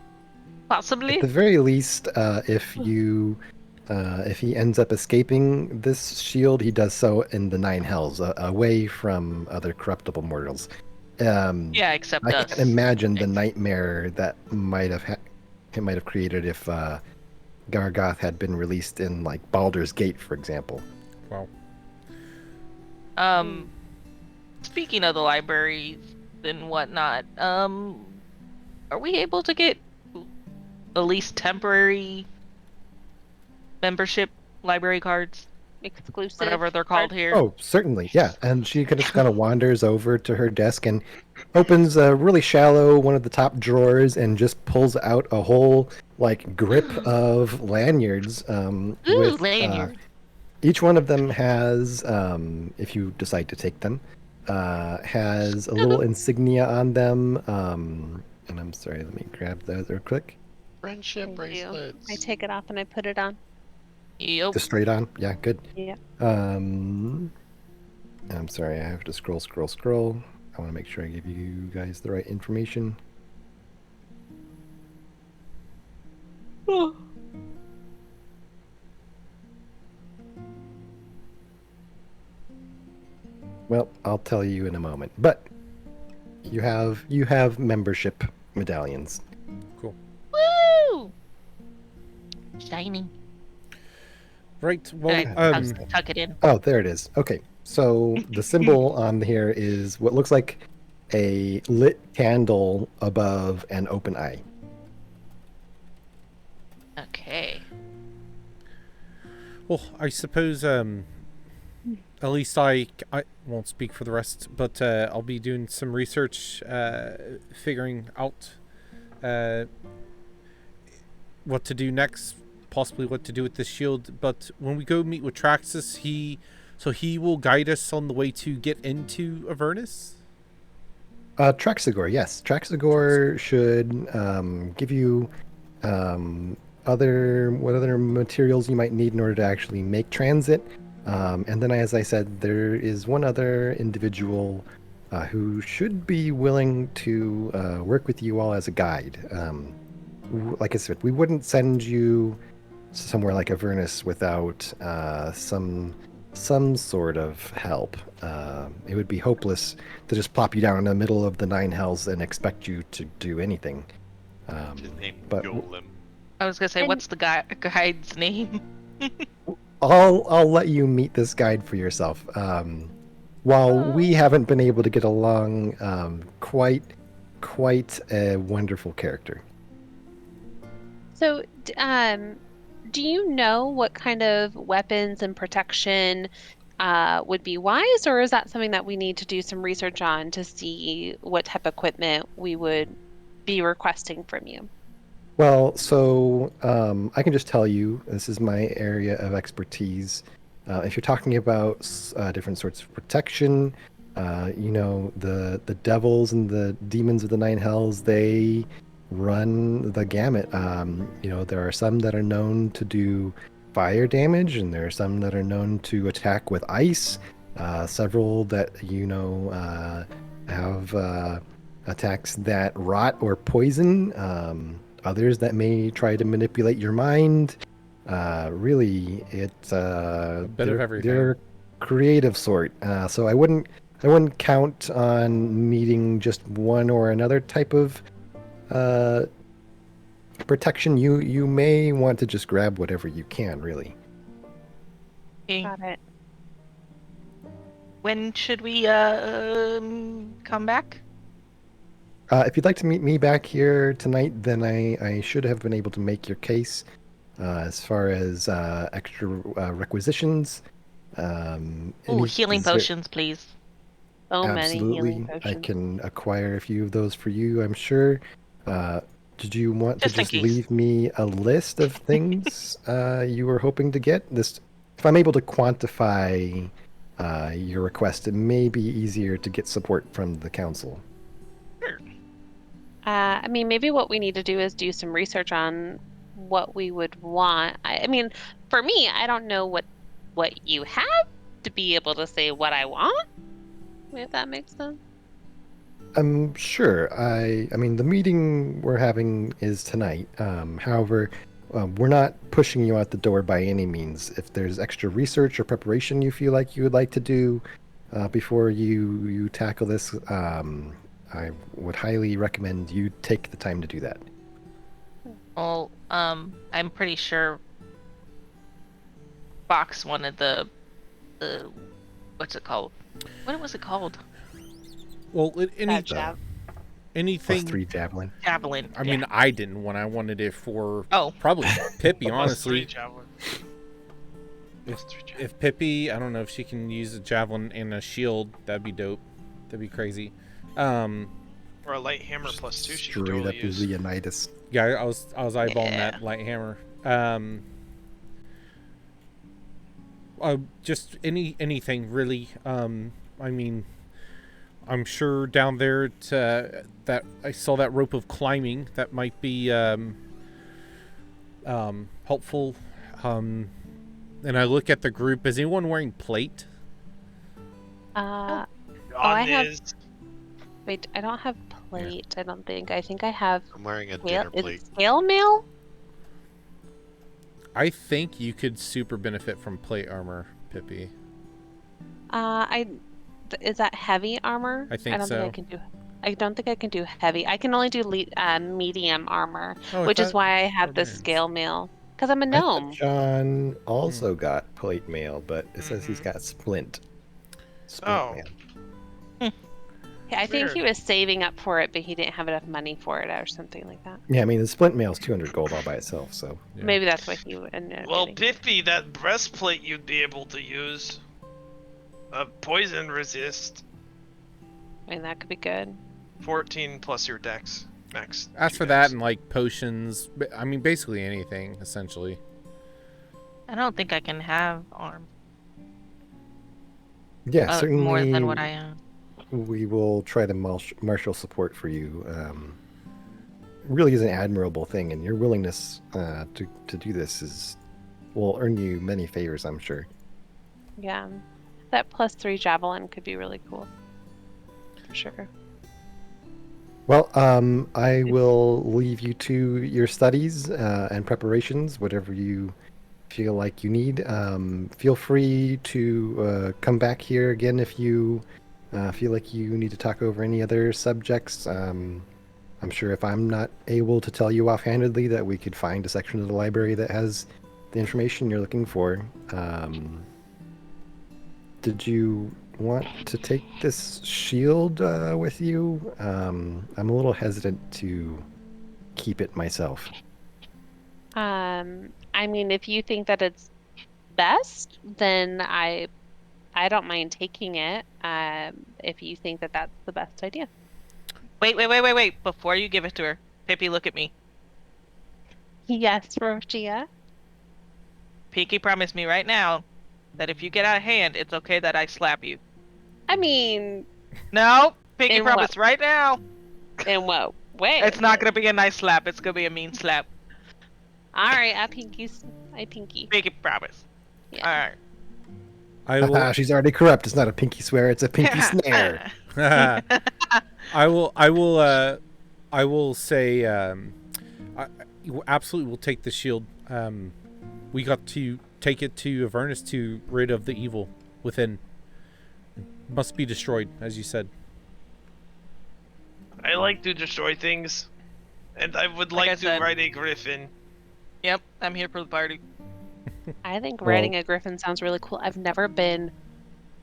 Possibly? At the very least, if he ends up escaping this shield, he does so in the Nine Hells, away from other corruptible mortals. Yeah, except I us. can't imagine the nightmare that it might have created if Gargoth had been released in like Baldur's Gate, for example. Wow. Speaking of the libraries and whatnot, are we able to get at least temporary membership library cards, exclusive. whatever they're called here? Oh, certainly, yeah. And she just kind of wanders over to her desk and opens a really shallow one of the top drawers and just pulls out a whole like grip of lanyards. With, lanyard. each one of them has, if you decide to take them, has a little insignia on them. And I'm sorry, let me grab those real quick. Friendship Thank you. bracelets. I take it off and I put it on. Yep. Just straight on. Yeah, good. Yeah. I'm sorry, I have to scroll. I want to make sure I give you guys the right information. Well, I'll tell you in a moment. But you have membership medallions. Woo! Shiny. Right. Well, I'll tuck it in. Oh, there it is. Okay. So the symbol on here is what looks like a lit candle above an open eye. Okay. well, I suppose, at least I won't speak for the rest, but I'll be doing some research, figuring out what to do next, possibly what to do with this shield. But when we go meet with Traxus, he will guide us on the way to get into Avernus? Traxagor, yes. Traxagor should give you what other materials you might need in order to actually make transit. And then, as I said, there is one other individual who should be willing to work with you all as a guide. Like I said, we wouldn't send you somewhere like Avernus without some sort of help. It would be hopeless to just plop you down in the middle of the Nine Hells and expect you to do anything. His name but Golem. I was gonna say, And- what's the guide's name? I'll let you meet this guide for yourself. While we haven't been able to get along, quite a wonderful character. So, do you know what kind of weapons and protection would be wise, or is that something that we need to do some research on to see what type of equipment we would be requesting from you? Well, so I can just tell you, this is my area of expertise. If you're talking about different sorts of protection, the devils and the demons of the Nine Hells, they run the gamut. There are some that are known to do fire damage, and there are some that are known to attack with ice. Several that have attacks that rot or poison. Others that may try to manipulate your mind. Really, it's A bit of everything. They're creative sort. So I wouldn't count on needing just one or another type of protection. You may want to just grab whatever you can, really. Okay. Got it. When should we come back? If you'd like to meet me back here tonight, then I should have been able to make your case as far as extra requisitions. Oh, healing potions, please. So many Absolutely, healing I potions. can acquire a few of those for you, I'm sure. Did you want Just to in just case. leave me a list of things you were hoping to get? If I'm able to quantify your request, it may be easier to get support from the council. I mean, maybe what we need to do is do some research on what we would want. I mean, for me, I don't know what you have to be able to say what I want. If that makes sense. I'm sure. I mean, the meeting we're having is tonight. However, we're not pushing you out the door by any means. If there's extra research or preparation you feel like you would like to do before you tackle this, I would highly recommend you take the time to do that. Well, I'm pretty sure Fox wanted the what's it called? What was it called? Well, Jav. anything. +3 javelin. Javelin. I mean, I didn't when I wanted it for Oh. probably Pippi. Plus Honestly, 3 javelin. if Pippi, I don't know if she can use a javelin and a shield. That'd be dope. That'd be crazy. Or a light hammer plus 2 she could Straight totally up use. Leonidas. Yeah, I was eyeballing Yeah. that light hammer. Just anything really. I mean, I'm sure down there that I saw that rope of climbing that might be helpful. And I look at the group. Is anyone wearing plate? I On have- is Wait, I don't have plate. I don't think. I think I have I'm wearing a scale. dinner Is plate. it scale mail? I think you could super benefit from plate armor, Pippi. Is that heavy armor? I think don't so. think I can do. I don't think I can do heavy. I can only do medium armor, Oh, I which is thought why I have the barbarians. scale mail. Because I'm a I thought gnome. John also got plate mail, but it says he's Mhm. got splint. Oh. mail. I think he Weird. was saving up for it, but he didn't have enough money for it or something like that. Yeah, I mean the splint mail is 200 gold all by itself. So Yeah. Maybe that's what he ended up well, getting. Piffy, that breastplate you'd be able to use. Poison resist. I mean, that could be good. 14 plus your dex max. As 2 for that dex. and like potions, I mean basically anything essentially. I don't think I can have arm yeah, certainly more than what I am. we will try to marshal support for you. Really is an admirable thing, and your willingness to do this will earn you many favors, I'm sure. Yeah. That +3 javelin could be really cool. For sure. Well, I will leave you to your studies and preparations, whatever you feel like you need. Feel free to come back here again if you feel like you need to talk over any other subjects. I'm sure if I'm not able to tell you offhandedly that we could find a section of the library that has the information you're looking for. Did you want to take this shield with you? I'm a little hesitant to keep it myself. I mean, if you think that it's best, then I don't mind taking it. If you think that that's the best idea. Wait. Before you give it to her, Pippi, look at me. Yes, Roshia. Pinky, promise me right now that if you get out of hand, it's okay that I slap you. I mean, No, Pinky, In promise what? right now. in what way? It's not gonna be a nice slap. It's gonna be a mean slap. All right, I pinky. Pinky, promise. Yeah. All right. I will. She's already corrupt. It's not a pinky swear, it's a pinky snare. I will say, you absolutely will take the shield. We got to take it to Avernus to rid of the evil within. It must be destroyed, as you said. I like to destroy things, and I would Like I like to said. ride a griffin. Yep, I'm here for the party. I think Well- riding a griffin sounds really cool. I've never been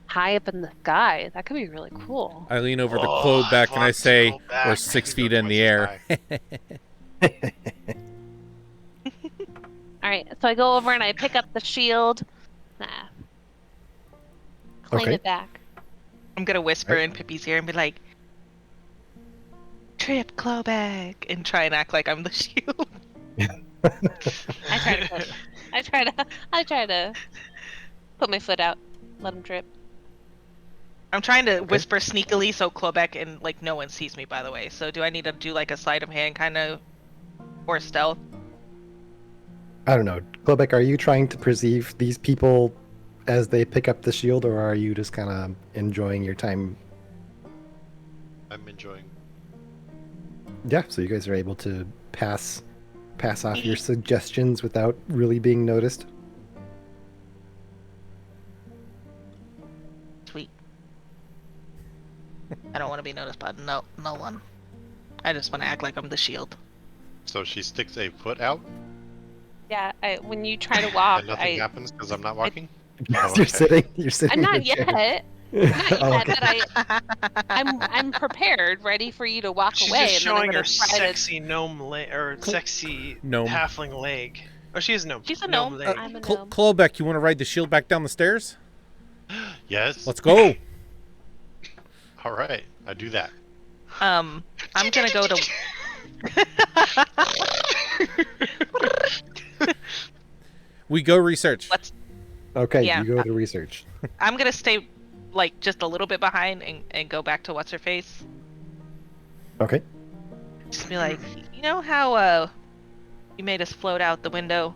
high up in the sky. That could be really cool. I lean over to Oh, Clobeck and I want to say, go back. we're I 6 can feet go in the twice air. as high. All right, so I go over and I pick up the shield. Clean Okay. it back. I'm gonna whisper Right. in Pippi's ear and be like, "Trip, Clobeck," and try and act like I'm the shield. I try to. I try to put my foot out, let him trip. I'm trying to whisper sneakily so Clobeck and like no one sees me. By the way, so do I need to do like a sleight of hand kind of or stealth? I don't know. Clobeck, are you trying to perceive these people as they pick up the shield, or are you just kind of enjoying your time? I'm enjoying. Yeah, so you guys are able to pass off your suggestions without really being noticed. Sweet. I don't want to be noticed by no one. I just want to act like I'm the shield. So she sticks a foot out Yeah, when you try to walk, and nothing happens because I'm not walking? Because Oh, you're okay. You're sitting. I'm in not a chair. yet. Not yet, Oh, okay. but I'm prepared, ready for you to walk She's away. just and then I'm showing her gonna try to. sexy gnome leg or sexy Gnome. halfling leg. Oh, she is a gnome. She's a gnome. leg. I'm a Cl- gnome. Clobeck, you want to ride the shield back down the stairs? Yes. Let's go. All right, I do that. I'm gonna go to. We go research. Let's. Okay, Yeah. you go to research. I'm gonna stay like just a little bit behind and go back to what's her face. Okay. Just be like, you know how you made us float out the window?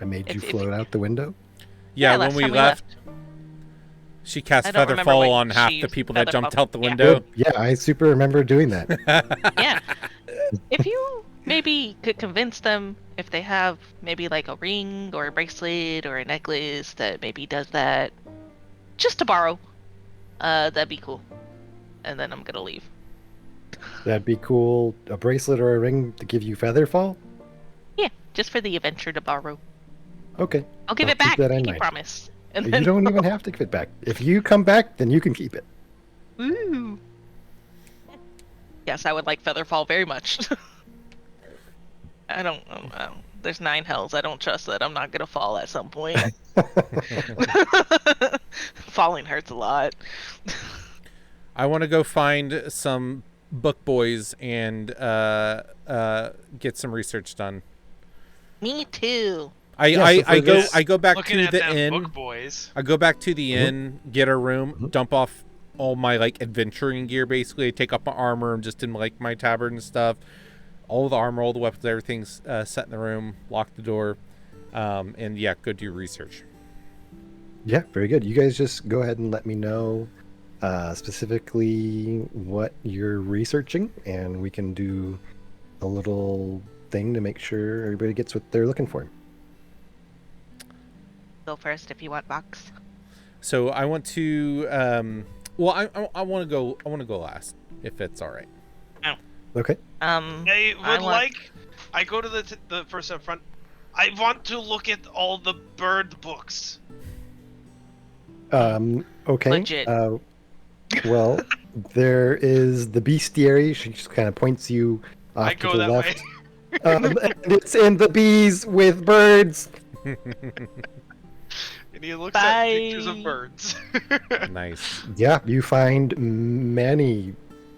I made you If- float out the window. Yeah, last when we time left, she cast I don't remember Featherfall when on half she the used people that jumped Featherfall. out the Yeah. window. Good. Yeah, I super remember doing that. Yeah. If you maybe could convince them if they have maybe like a ring or a bracelet or a necklace that maybe does that, just to borrow, that'd be cool. And then I'm gonna leave. That'd be cool. A bracelet or a ring to give you Featherfall? Yeah, just for the adventure to borrow. Okay. I'll give I'll it back. keep that in Pinky mind. promise. And You then, don't even have to give it back. If you come back, then you can keep it. Woo. Yes, I would like Featherfall very much. I don't. There's 9 hells. I don't trust that I'm not gonna fall at some point. Falling hurts a lot. I want to go find some book boys and get some research done. Me too. I go back Looking to at the them inn. book boys. I go back to the inn, get a room, dump off all my like adventuring gear. Basically, I take up my armor and just in like my tabard and stuff. All the armor, all the weapons, everything's set in the room. Lock the door, and yeah, go do research. Yeah, very good. You guys just go ahead and let me know specifically what you're researching, and we can do a little thing to make sure everybody gets what they're looking for. Go first if you want, Vox. So I want to. Well, I want to go. I want to go last, if it's all right. Okay. I would want- I go to the person up front. I want to look at all the bird books. Okay. Legit. Well, there is the bestiary. She just kind of points you off I to go the that left. way. And it's in the bees with birds. And he looks at pictures Bye. of birds. Nice. Yeah, you find many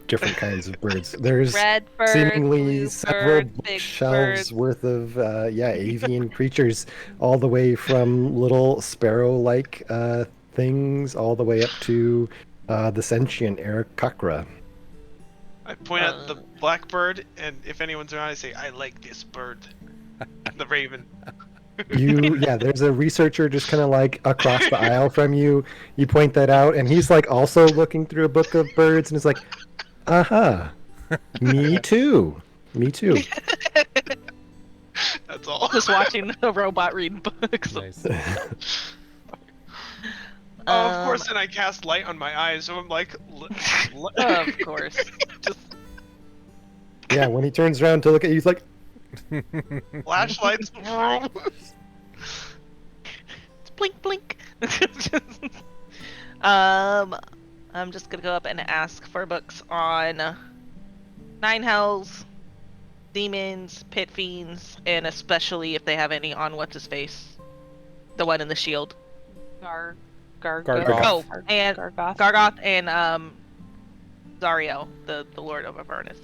different kinds of birds. There's Red bird, seemingly blue several bird, big bookshelves bird. worth of avian creatures, all the way from little sparrow-like things all the way up to the sentient Aarakocra. I point at the blackbird, and if anyone's around, I say, "I like this bird." The raven. There's a researcher just kind of like across the aisle from you. You point that out, and he's like also looking through a book of birds, and is like, me too. That's all. Just watching the robot read books. Nice. Of course, then I cast light on my eyes, so I'm like, Of course. Just Yeah, when he turns around to look at you, he's like, flashlights. blink, blink. I'm just gonna go up and ask for books on Nine Hells, Demons, Pit Fiends, and especially if they have any on what's his face, the one in the shield. Gargoth. Oh, and Gargoth. Gargoth and Zariel, the Lord of Avernus.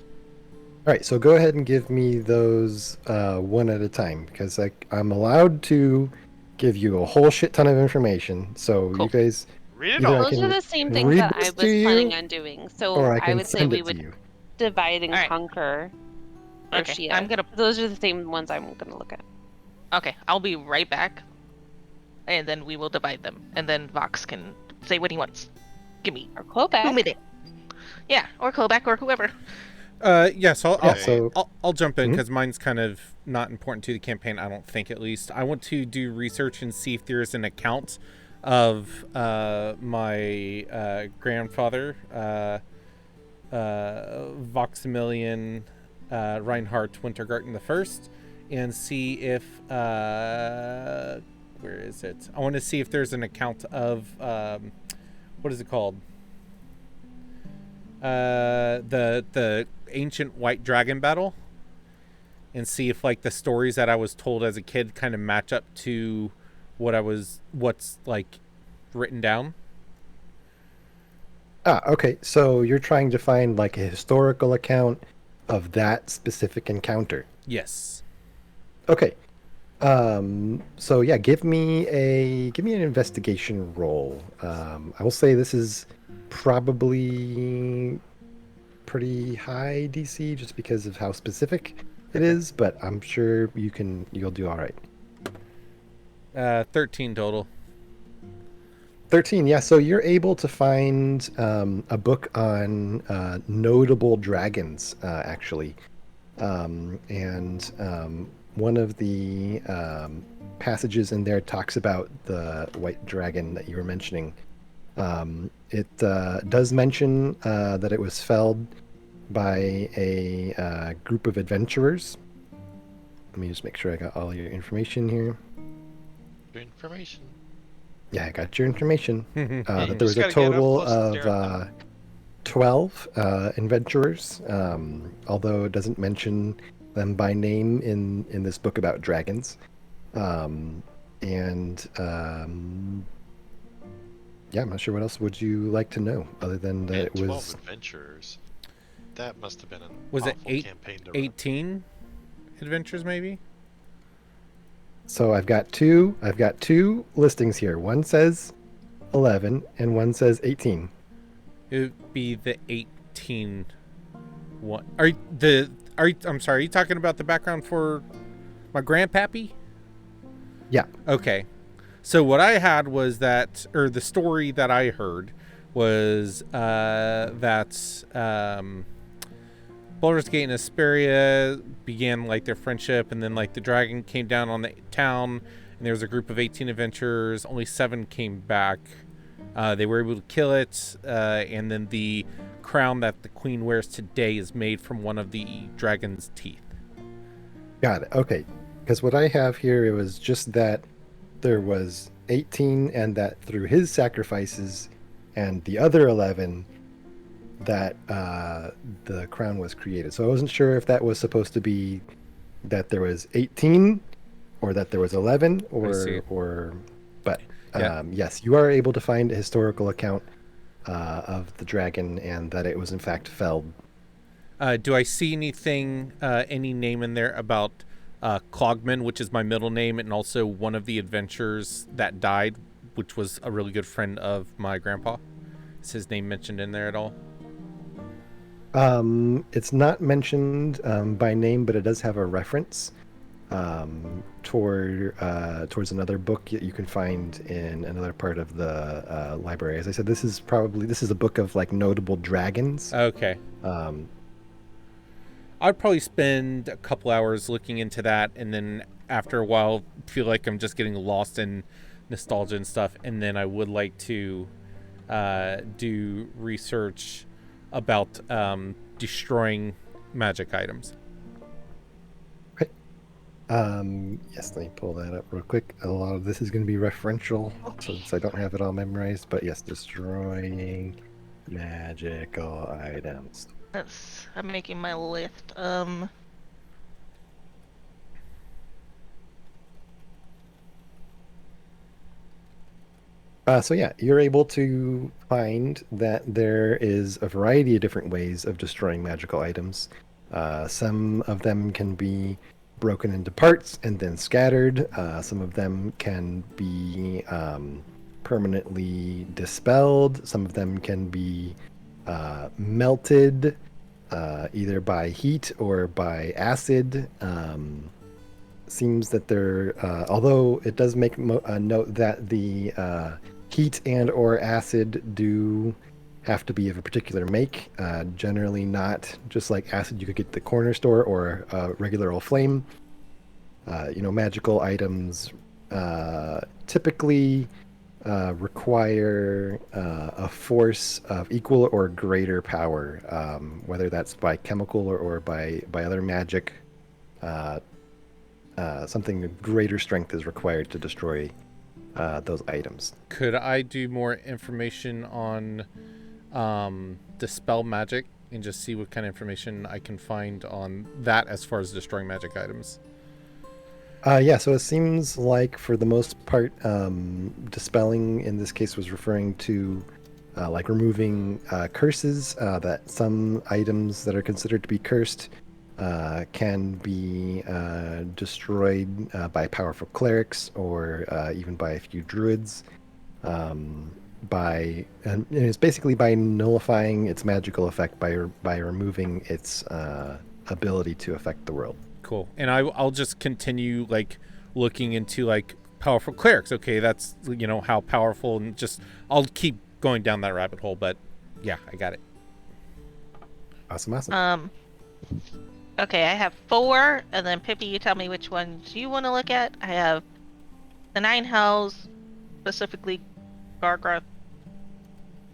all right, so go ahead and give me those one at a time, because I'm allowed to give you a whole shit ton of information. So Cool. you guys, Read it Either all. I Those can are the same things read that I this was to you, planning on doing. So or I I can would say send we it to would you. divide and Alright. conquer. Okay, Roshia. I'm gonna. Those are the same ones I'm gonna look at. Okay, I'll be right back, and then we will divide them, and then Vox can say what he wants. Give me Or 2 Quebec. minutes. Yeah, or Kovac or whoever. Yes, I'll, Yeah, so I'll jump in Mhm. because mine's kind of not important to the campaign. I don't think, at least. I want to do research and see if there's an account of my grandfather, Voximilian Reinhardt Wintergarten the First, and see if where is it? I want to see if there's an account of what is it called? The ancient white dragon battle, and see if like the stories that I was told as a kid kind of match up to what's like written down. Okay, so you're trying to find like a historical account of that specific encounter. Yes. Okay. So yeah, give me an investigation roll. I will say this is probably pretty high DC just because of how specific it is, but I'm sure you'll do all right. 13 total. 13, yeah. So you're able to find a book on notable dragons, actually. And one of the passages in there talks about the white dragon that you were mentioning. It does mention that it was felled by a group of adventurers. Let me just make sure I got all your information here. Your information. Yeah, I got your information. That there was Just a gotta get up total close and of stare at them. 12 adventurers, although it doesn't mention them by name in this book about dragons. Yeah, I'm not sure what else would you like to know other than that Man, it 12 was. adventurers. That must have been an Was it awful campaign to run. 18 adventures maybe? So I've got two listings here. One says 11 and one says 18. It would be the 18 one. I'm sorry, are you talking about the background for my grandpappy? Yeah. Okay. So what I had was that, or the story that I heard was that Baldur's Gate and Asperia began like their friendship, and then like the dragon came down on the town, and there was a group of 18 adventurers. Only 7 came back. They were able to kill it, and then the crown that the queen wears today is made from one of the dragon's teeth. Got it. Okay. Because what I have here, it was just that there was 18 and that through his sacrifices and the other 11 that the crown was created. So I wasn't sure if that was supposed to be that there was 18 or that there was 11 or but Yeah. yes, you are able to find a historical account of the dragon and that it was in fact felled. Do I see anything, any name in there about Clogman, which is my middle name, and also one of the adventurers that died, which was a really good friend of my grandpa? Is his name mentioned in there at all? It's not mentioned by name, but it does have a reference towards another book that you can find in another part of the library. As I said, this is a book of like notable dragons. Okay. I'd probably spend a couple hours looking into that, and then after a while feel like I'm just getting lost in nostalgia and stuff, and then I would like to do research about destroying magic items. Okay. Yes, let me pull that up real quick. A lot of this is going to be referential, since I don't have it all memorized, but yes, destroying magical items. I'm making my list. So yeah, you're able to find that there is a variety of different ways of destroying magical items. Some of them can be broken into parts and then scattered. Some of them can be permanently dispelled. Some of them can be melted, either by heat or by acid. Seems that there, although it does make a note that the heat and or acid do have to be of a particular make. Generally not just like acid you could get at the corner store or regular old flame. Magical items typically require a force of equal or greater power, whether that's by chemical or by other magic. Something of greater strength is required to destroy those items. Could I do more information on dispel magic and just see what kind of information I can find on that as far as destroying magic items? Yeah, so it seems like for the most part, dispelling in this case was referring to like removing curses, that some items that are considered to be cursed can be destroyed by powerful clerics or even by a few druids. And it's basically by nullifying its magical effect by removing its ability to affect the world. Cool. And I'll just continue like looking into like powerful clerics. Okay, that's how powerful, and just I'll keep going down that rabbit hole. But yeah, I got it. Awesome. Okay, I have 4, and then Pippi, you tell me which ones you want to look at. I have the 9 Hells, specifically Gargroth,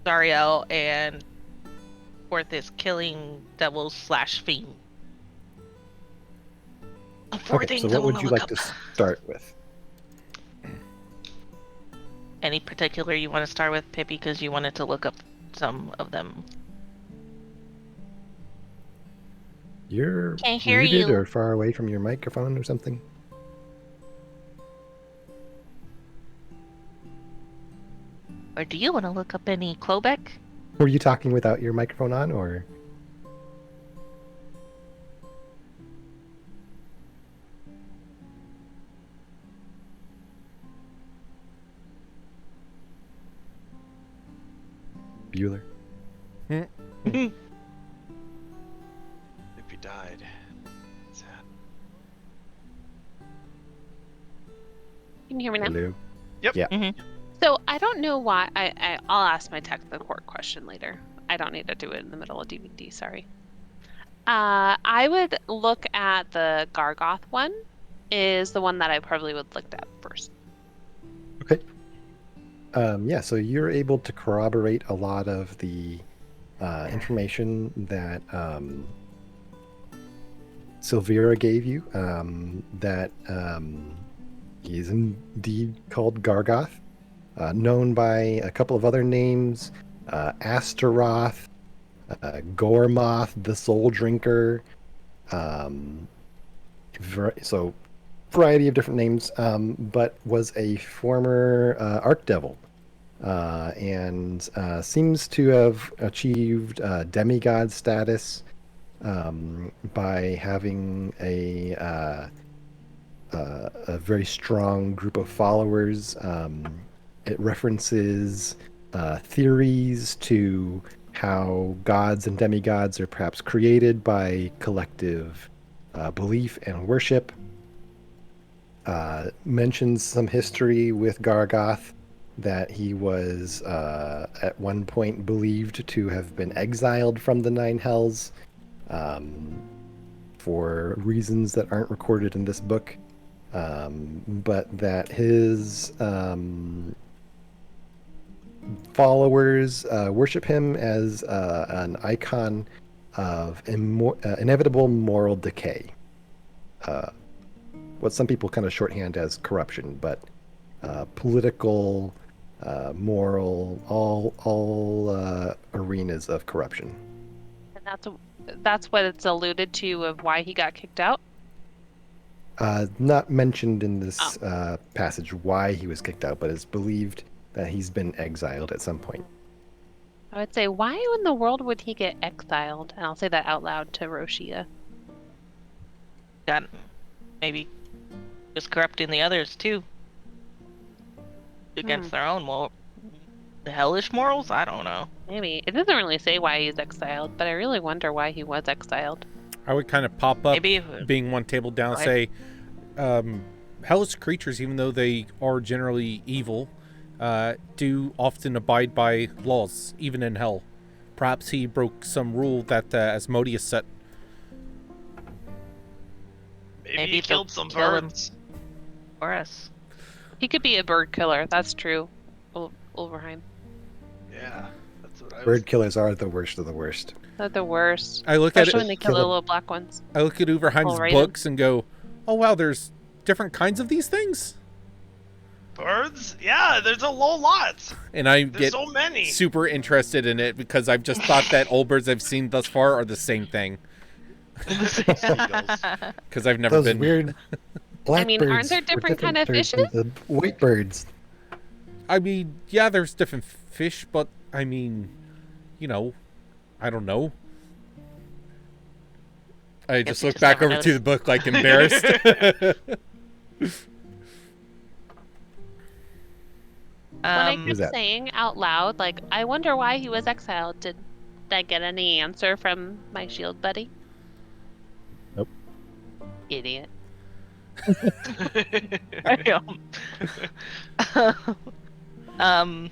Zariel, and 4th is Killing Devils / Fiend. Okay, so what would you like to start with? Any particular you want to start with, Pippi, because you wanted to look up some of them? You're Can't hear muted you. or far away from your microphone or something? Or do you want to look up any Klobeck? Were you talking without your microphone on, or? Bueller. If he died. Sad. Can you hear me now? Hello. Yep. Yeah. So I don't know why. I'll ask my technical court question later. I don't need to do it in the middle of DVD. Sorry. I would look at the Gargoth one. Is the one that I probably would look at first. Okay. Yeah, so you're able to corroborate a lot of the information that Silvera gave you. That he is indeed called Gargoth, known by a couple of other names: Astaroth, Gormoth, the Soul Drinker. So, variety of different names, but was a former Archdevil. And seems to have achieved demigod status by having a very strong group of followers. It references theories to how gods and demigods are perhaps created by collective belief and worship. Mentions some history with Gargoth, that he was at one point believed to have been exiled from the Nine Hells for reasons that aren't recorded in this book, but that his followers worship him as an icon of inevitable moral decay. What some people kind of shorthand as corruption, but political, moral, all arenas of corruption. And that's what it's alluded to of why he got kicked out. Not mentioned in this passage why he was kicked out, but it's believed that he's been exiled at some point. I would say, why in the world would he get exiled? And I'll say that out loud to Roshia. Got maybe just corrupting the others too against their own the hellish morals. I don't know. Maybe it doesn't really say why he's exiled, but I really wonder why he was exiled. I would kind of pop up, Maybe being one table down, Right. say, hellish creatures, even though they are generally evil, do often abide by laws, even in hell. Perhaps he broke some rule that Asmodeus set. Maybe Maybe he they'll killed some kill him. birds. for us. He could be a bird killer. That's true. Ulverheim. Yeah, that's what I was. Bird killers are the worst of the worst. They're the worst. I look at Especially when it, they kill the little black ones. I look at Uverheim's Raven. books and go, "Oh wow, there's different kinds of these things," Birds? Yeah, there's a whole lot. and I There's get so many. super interested in it because I've just thought that all birds I've seen thus far are the same thing. Seagulls. Because I've never Those been. weird blackbirds. aren't there were different kind of from fishes? The white birds. I mean, yeah, there's different fish, but I mean, you know, I don't know. I Guess just you look just back never over to the book like embarrassed. When I Who's kept that? saying out loud, like, I wonder why he was exiled. Did I get any answer from my shield buddy? Nope. Idiot.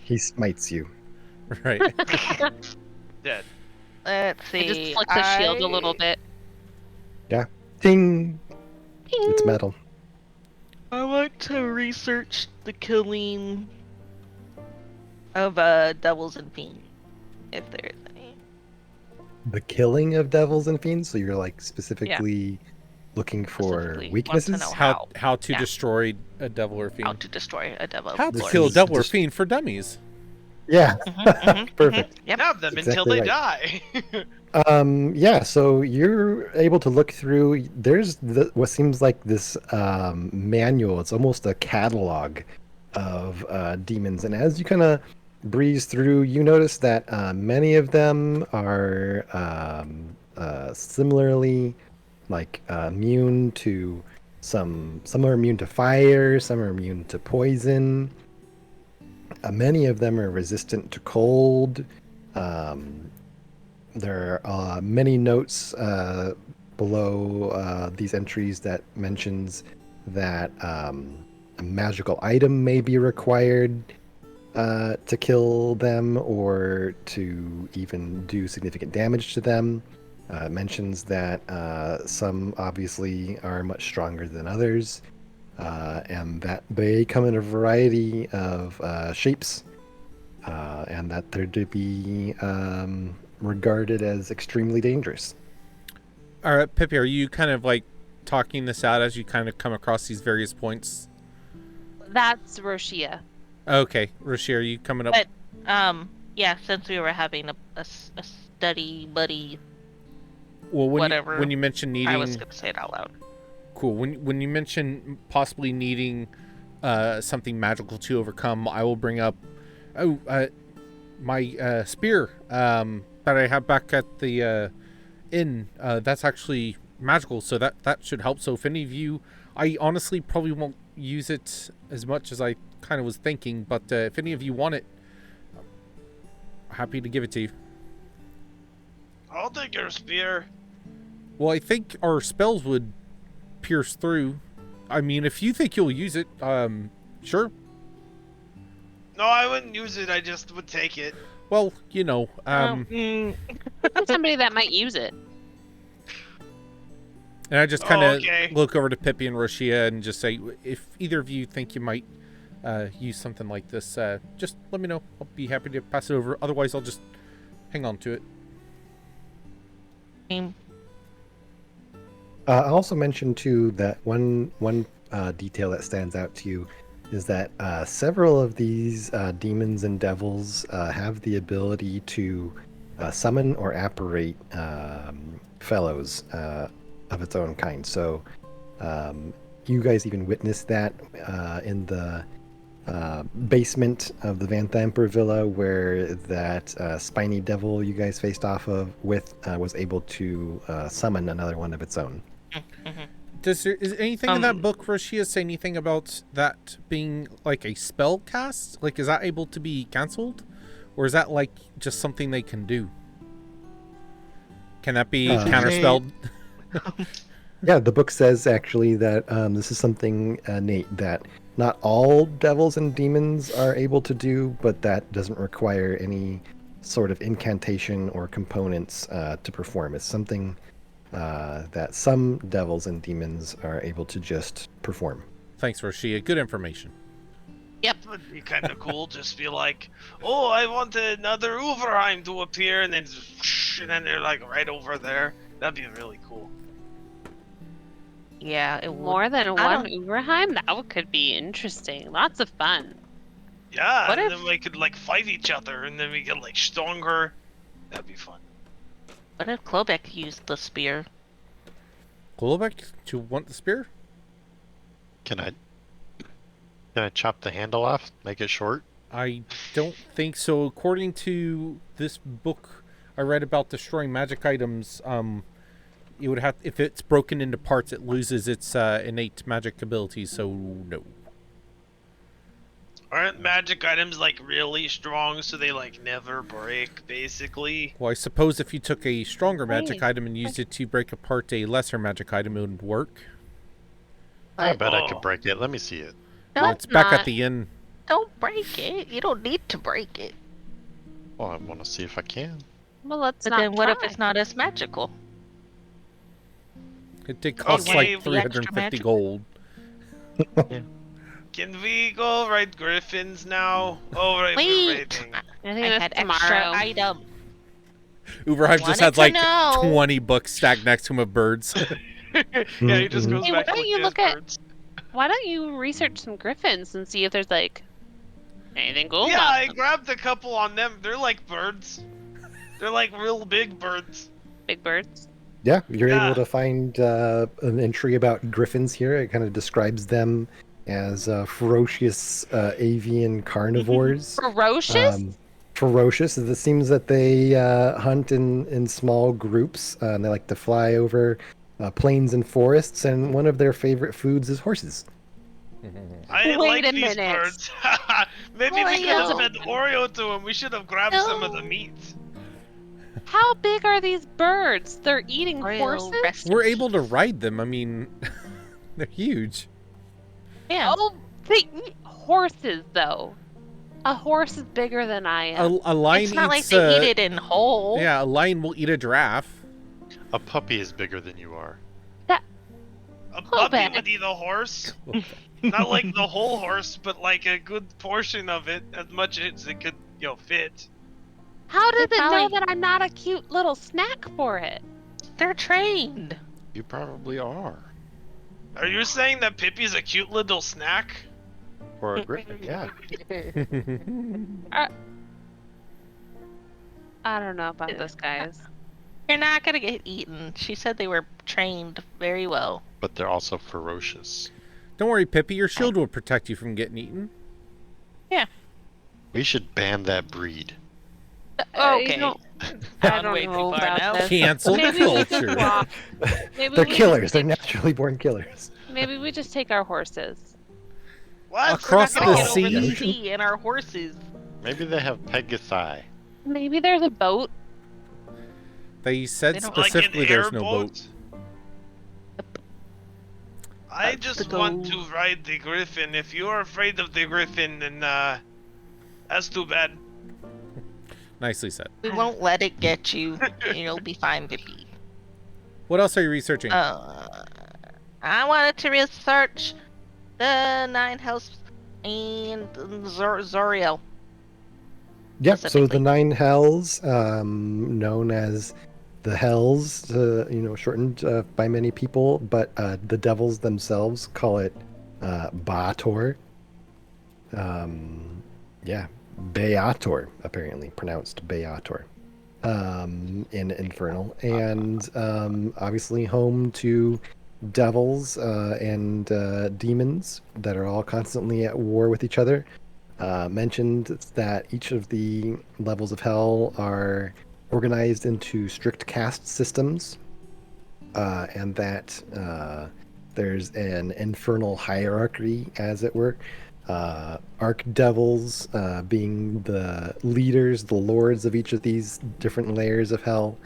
He smites you. Right. Dead. Let's see. I just flicked the shield a little bit. Ding! It's metal. I like to research the killing of devils and fiends, if there is any. The killing of devils and fiends. So you're like specifically looking for Specifically weaknesses. want to know How to Yeah. destroy a devil or How fiend. to destroy a devil. How to This kill a is devil or just- fiend for dummies. Yeah, Perfect. Yep. Nab them That's until exactly they die. Yeah, so you're able to look through. There's what seems like this manual. It's almost a catalog of demons, and as you kind of breeze through, you notice that many of them are similarly like immune to some are immune to fire, some are immune to poison. Many of them are resistant to cold. There are many notes below these entries that mentions that a magical item may be required to kill them or to even do significant damage to them. It mentions that some obviously are much stronger than others, and that they come in a variety of shapes, and that they're to be regarded as extremely dangerous. All right, Pippi, are you kind of like talking this out as you kind of come across these various points? That's Roshia. Okay, Roshi, are you coming up? But yeah, since we were having a study buddy, Well, whatever, when you mention needing, I was gonna say it out loud. cool. When you mention possibly needing something magical to overcome, I will bring up my spear that I have back at the inn. That's actually magical, so that should help. So if any of you, I honestly probably won't use it as much as I kind of was thinking, but if any of you want it, I'm happy to give it to you. I'll take your spear. Well, I think our spells would pierce through. I mean, if you think you'll use it, sure. No, I wouldn't use it. I just would take it. Well, you know, Somebody that might use it. and I just kind of okay. look over to Pippi and Roshia and just say, if either of you think you might use something like this, just let me know. I'll be happy to pass it over. Otherwise, I'll just hang on to it. I also mentioned too that one detail that stands out to you is that several of these demons and devils have the ability to summon or apparate fellows of its own kind. So you guys even witnessed that in the basement of the Vantha Emperor Villa, where that spiny devil you guys faced off with was able to summon another one of its own. Is anything in that book, Roshia, say anything about that being like a spell cast? Like, is that able to be cancelled? Or is that like just something they can do? Can that be counterspelled? Yeah, the book says actually that this is something innate that not all devils and demons are able to do, but that doesn't require any sort of incantation or components to perform. It's something that some devils and demons are able to just perform. Thanks, Roshia. Good information. Yep. It would be kind of cool. Just be like, oh, I want another Uberheim to appear, and then whoosh, and then they're like right over there. That'd be really cool. Yeah, it would. More than I one don't- Uberheim? That could be interesting. Lots of fun. Yeah, What and if- then we could like fight each other, and then we get like stronger. That'd be fun. What if Klobek used the spear? Golubek, do you want the spear? Can I chop the handle off? Make it short? I don't think so. According to this book I read about destroying magic items, you would have, if it's broken into parts, it loses its innate magic abilities, so no. Aren't magic items like really strong so they like never break, basically? Well, I suppose if you took a stronger magic Right. item and used it to break apart a lesser magic item, it would work. I bet I Oh. could break it. Let me see it. Well, Don't it's back at not- the inn. Don't break it. You don't need to break it. Well, I want to see if I can. Well, let's But not then what if try. it's not as magical? It did cost Okay, like the extra 350 magic? gold. Can we go ride griffins now? Oh, right, we're Wait. raiding. I think I that's had tomorrow. extra item. Uberhive just Wanted had to like know. 20 books stacked next to him of birds. Yeah, he just goes Hey, back why to don't you his look at- birds. Why don't you research some griffins and see if there's like anything cool Yeah, about I them? grabbed a couple on them. They're like birds. They're like real big birds. Big birds. Yeah, you're Yeah. able to find an entry about griffins here. It kind of describes them as ferocious avian carnivores. Ferocious? Ferocious. It seems that they hunt in small groups. And they like to fly over plains and forests. And one of their favorite foods is horses. I Wait like a these minute. birds. Maybe we could have Oreo. fed Oreo to him. We should have grabbed some of the No. meat. How big are these birds? They're eating Royal horses? rest in We're able to peace. ride them. I mean, they're huge. Yeah. Oh, they eat horses, though. A horse is bigger than I am. A lion It's not like eats. they eat it in whole. Yeah, a lion will eat a giraffe. A puppy is bigger than you are. A puppy bad. would eat a horse. Not like the whole horse, but like a good portion of it, as much as it could, fit. How does They it know probably- that I'm not a cute little snack for it? They're trained. You probably are. Are you saying that Pippi's a cute little snack? Or a griffin, yeah. I don't know about this, guys. You're not gonna get eaten. She said they were trained very well. But they're also ferocious. Don't worry, Pippi. Your shield will protect you from getting eaten. We should ban that breed. Okay. I don't Gone way too know far about now. this. Cancel Maybe we just culture. swap. Maybe They're we just killers. They're take- naturally born killers. Maybe we just take our horses. What? Across We're the not gonna get over the sea. sea and our horses. Maybe they have Pegasi. Maybe there's a boat. They said They don't- specifically like an there's no boat. airboat? I That's just the want goal. to ride the griffin. If you're afraid of the griffin, then that's too bad. Nicely said. We won't let it get you. You'll be fine, Pippi. What else are you researching? I wanted to research the Nine Hells and Zoriel. Yep. So the Specifically. 9 hells, known as the hells, shortened by many people, but the devils themselves call it Baator. Yeah, Beator, apparently pronounced Beator, in Infernal, and obviously home to devils and demons that are all constantly at war with each other. Mentioned that each of the levels of hell are organized into strict caste systems, and that there's an infernal hierarchy, as it were. Archdevils being the leaders, the lords of each of these different layers of hell.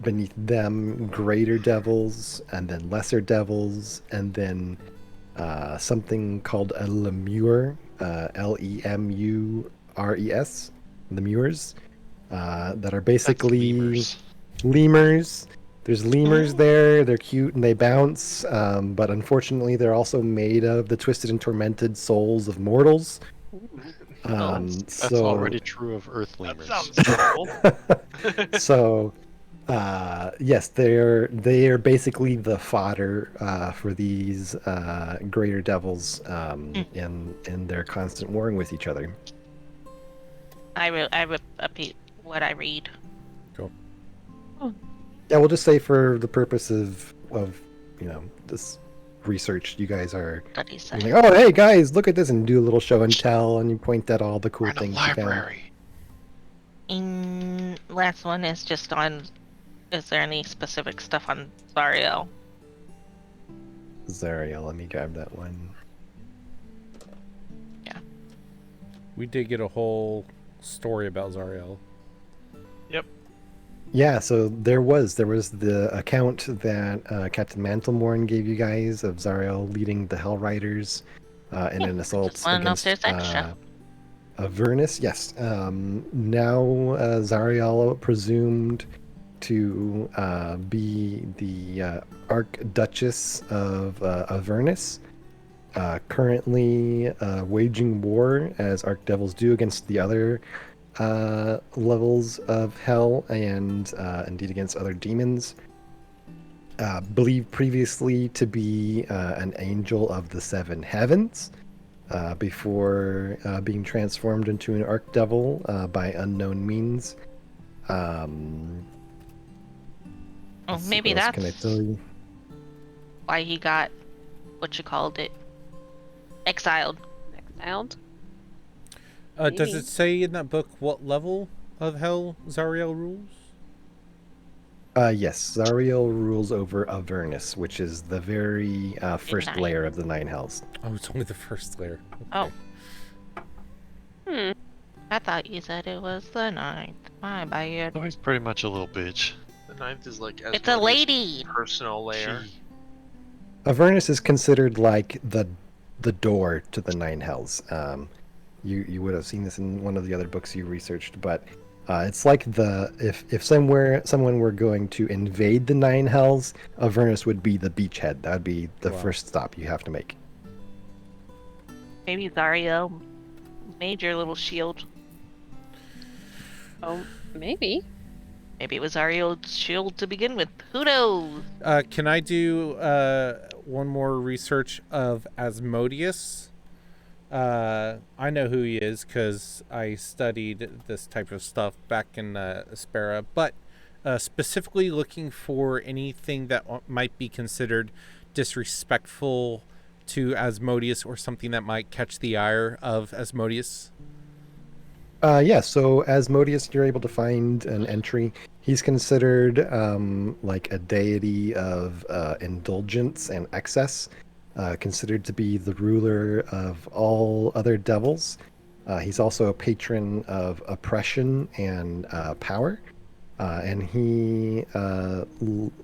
Beneath them, greater devils, and then lesser devils, and then something called a lemure, Lemures, lemures, that are basically Lemurs. lemurs. There's lemurs there. They're cute and they bounce, but unfortunately, they're also made of the twisted and tormented souls of mortals. That's already true of earth That lemurs. sounds cool. So, yes, they are basically the fodder for these greater devils in their constant warring with each other. I repeat what I read. Yeah, we'll just say for the purpose of this research, you guys are Study you're side. like, oh hey guys, look at this, and do a little show and tell, and you point at all the cool We're in a things you found. library. And last one is just on. Is there any specific stuff on Zariel? Zariel, let me grab that one. We did get a whole story about Zariel. Yeah, so there was the account that Captain Mantlemorn gave you guys of Zariel leading the Hell Riders in an assault wanna know if against there's extra. Avernus. Yes. Now Zariel presumed to be the Archduchess of Avernus. Currently waging war as Archdevils do against the other levels of hell and indeed against other demons. Believed previously to be an angel of the seven heavens before being transformed into an archdevil by unknown means. Oh, Let's see, maybe what else that's can I tell you? why he got what you called it, exiled. Exiled? Does Maybe. it say in that book what level of hell Zariel rules? Yes, Zariel rules over Avernus, which is the very first Nine. layer of the Nine Hells. Oh, it's only the first layer. Oh. Hmm. I thought you said it was the 9th. My bad. Oh, he's pretty much a little bitch. The 9th is like It's a Asmodeus' lady. personal lair. She- Avernus is considered like the door to the Nine Hells. You would have seen this in one of the other books you researched, but it's like if someone were going to invade the Nine Hells, Avernus would be the beachhead. That would be the Wow. first stop you have to make. Maybe Zariel made your little shield. Oh, maybe. Maybe it was Zariel's shield to begin with. Who knows? Can I do one more research of Asmodeus? I know who he is because I studied this type of stuff back in Aspera, but specifically looking for anything that might be considered disrespectful to Asmodeus or something that might catch the ire of Asmodeus. Yeah, so Asmodeus, you're able to find an entry. He's considered like a deity of indulgence and excess, considered to be the ruler of all other devils. He's also a patron of oppression and power, and he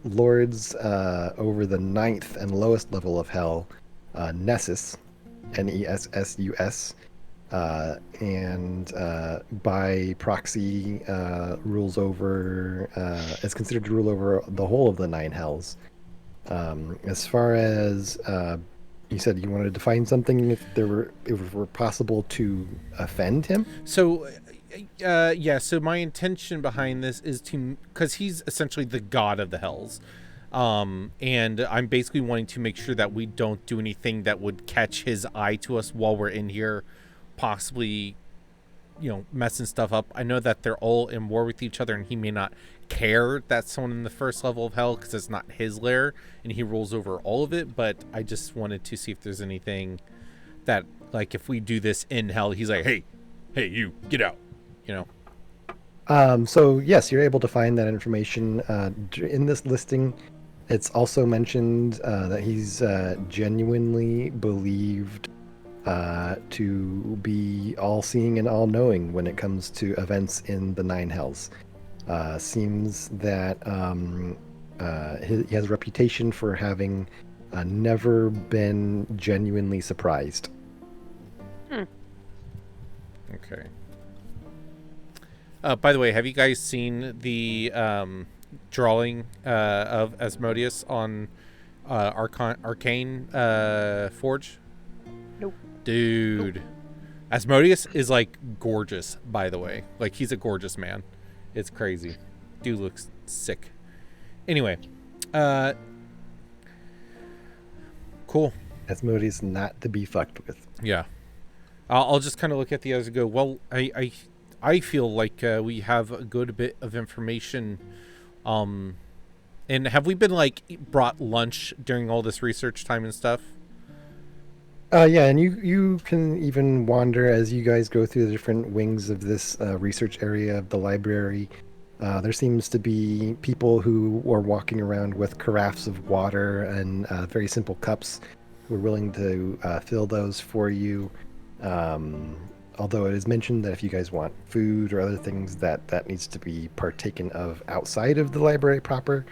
lords over the 9th and lowest level of hell, Nessus, Nessus. And by proxy rules over is considered to rule over the whole of the 9 hells. As far as you said, you wanted to find something if it were possible to offend him. So, yeah. So my intention behind this is because he's essentially the god of the hells, and I'm basically wanting to make sure that we don't do anything that would catch his eye to us while we're in here, possibly, messing stuff up. I know that they're all in war with each other, and he may not care that someone in the first level of hell because it's not his lair and he rules over all of it. But I just wanted to see if there's anything that, like, if we do this in hell, he's like, hey, you get out. So yes, you're able to find that information in this listing. It's also mentioned that he's genuinely believed to be all-seeing and all-knowing when it comes to events in the 9 hells. Seems that he has a reputation for having never been genuinely surprised. Okay. By the way, have you guys seen the drawing of Asmodeus on Arcane Forge? Nope. Dude. Asmodeus is, like, gorgeous, by the way. Like, he's a gorgeous man. It's crazy. Dude looks sick. Anyway. Cool. Asmodeus not to be fucked with. Yeah. I'll just kind of look at the others and go, well, I feel like we have a good bit of information. And have we been, like, brought lunch during all this research time and stuff? Yeah, and you can even wander as you guys go through the different wings of this research area of the library. There seems to be people who are walking around with carafes of water and very simple cups who are willing to fill those for you. Although it is mentioned that if you guys want food or other things, that needs to be partaken of outside of the library proper.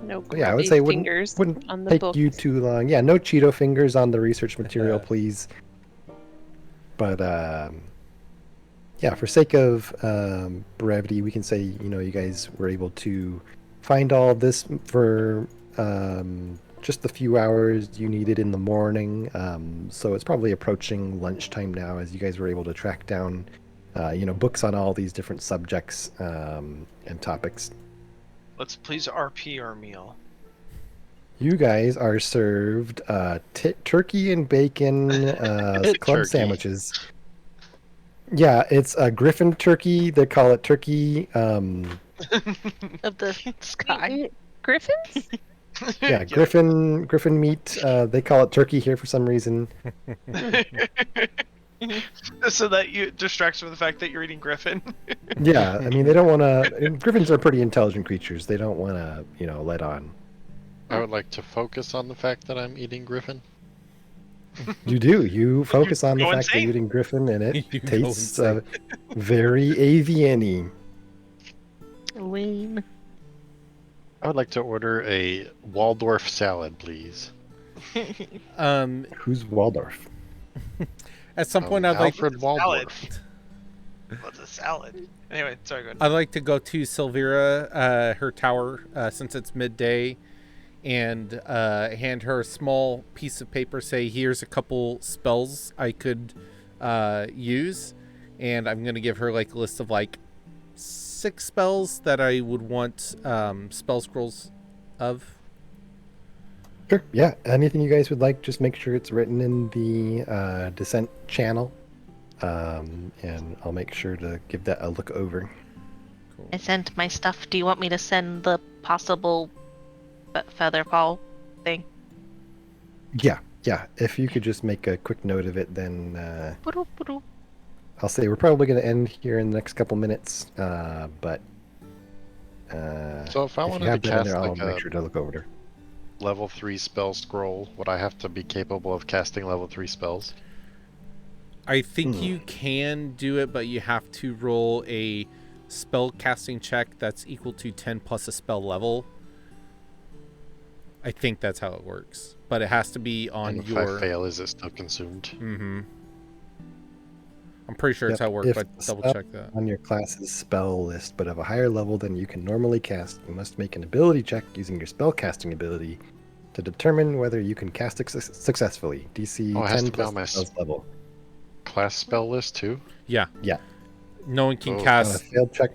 No. But yeah, I would say it wouldn't on the take book. you too long. Yeah, no Cheeto fingers on the research material, please. But yeah, for sake of brevity, we can say you guys were able to find all of this for just the few hours you needed in the morning. So it's probably approaching lunchtime now, as you guys were able to track down books on all these different subjects and topics. Let's please RP our meal. You guys are served turkey and bacon club Turkey. sandwiches. Yeah, it's a griffin turkey. They call it turkey. Of the sky. Griffins? Yeah, griffin meat. They call it turkey here for some reason. So that you distracts from the fact that you're eating griffin. Yeah, I mean they don't want to. Griffins are pretty intelligent creatures. They don't want to, let on. I would like to focus on the fact that I'm eating griffin. You do. You focus on the Go fact that insane. you're eating griffin, and it You go tastes insane. very avian-y. Wayne. I would like to order a Waldorf salad, please. Who's Waldorf? At some point, I'd like Alfred Salad. Waldorf. What's a salad? Anyway, sorry, go ahead. I'd like to go to Silvira, her tower, since it's midday, and hand her a small piece of paper. Say, here's a couple spells I could use, and I'm gonna give her like a list of like 6 spells that I would want spell scrolls of. Sure. Yeah. Anything you guys would like, just make sure it's written in the Descent channel, and I'll make sure to give that a look over. I sent my stuff. Do you want me to send the possible feather fall thing? Yeah. Yeah. If you could just make a quick note of it, then Boodoo-boodoo. I'll say we're probably going to end here in the next couple minutes. But So if I you wanted have to that in cast there, I'll like make a sure to look over it. level 3 spell scroll, would I have to be capable of casting level 3 spells? I think you can do it, but you have to roll a spell casting check that's equal to 10 plus a spell level. I think that's how it works, but it has to be on And if your. I fail, is it still consumed? Mm-hmm. I'm pretty sure it's Yep, how it works, if but the double spell check that. on your class's spell list, but of a higher level than you can normally cast, you must make an ability check using your spell casting ability to determine whether you can cast it successfully. DC Oh, it has 10 to be plus on my the spell's level. Class spell list too? Yeah. Yeah. No one can Oh. On a cast. failed check,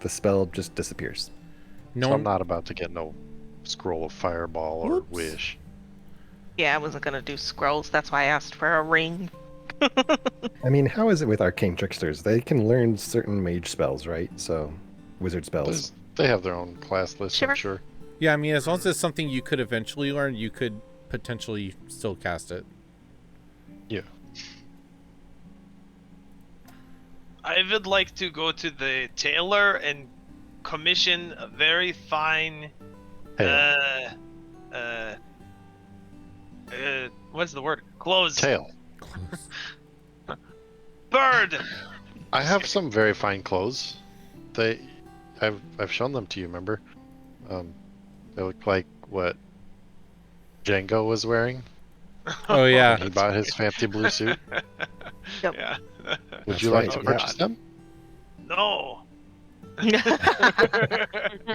the spell just disappears. No So one. I'm not about to get no scroll of fireball or Whoops. wish. Yeah, I wasn't gonna do scrolls. That's why I asked for a ring. I mean, how is it with arcane tricksters? They can learn certain mage spells, right? So, wizard spells. They have their own class list, Sure. I'm sure. Yeah, I mean, as long as it's something you could eventually learn, you could potentially still cast it. Yeah. I would like to go to the tailor and commission a very fine, Tail. what's the word? Clothes. Tail. Bird. I have some very fine clothes. I've shown them to you, remember? They look like what Django was wearing Oh yeah. when he bought his fancy blue suit. Yep. Yeah. Would That's you like right, to Oh, yeah. purchase them? No. I'll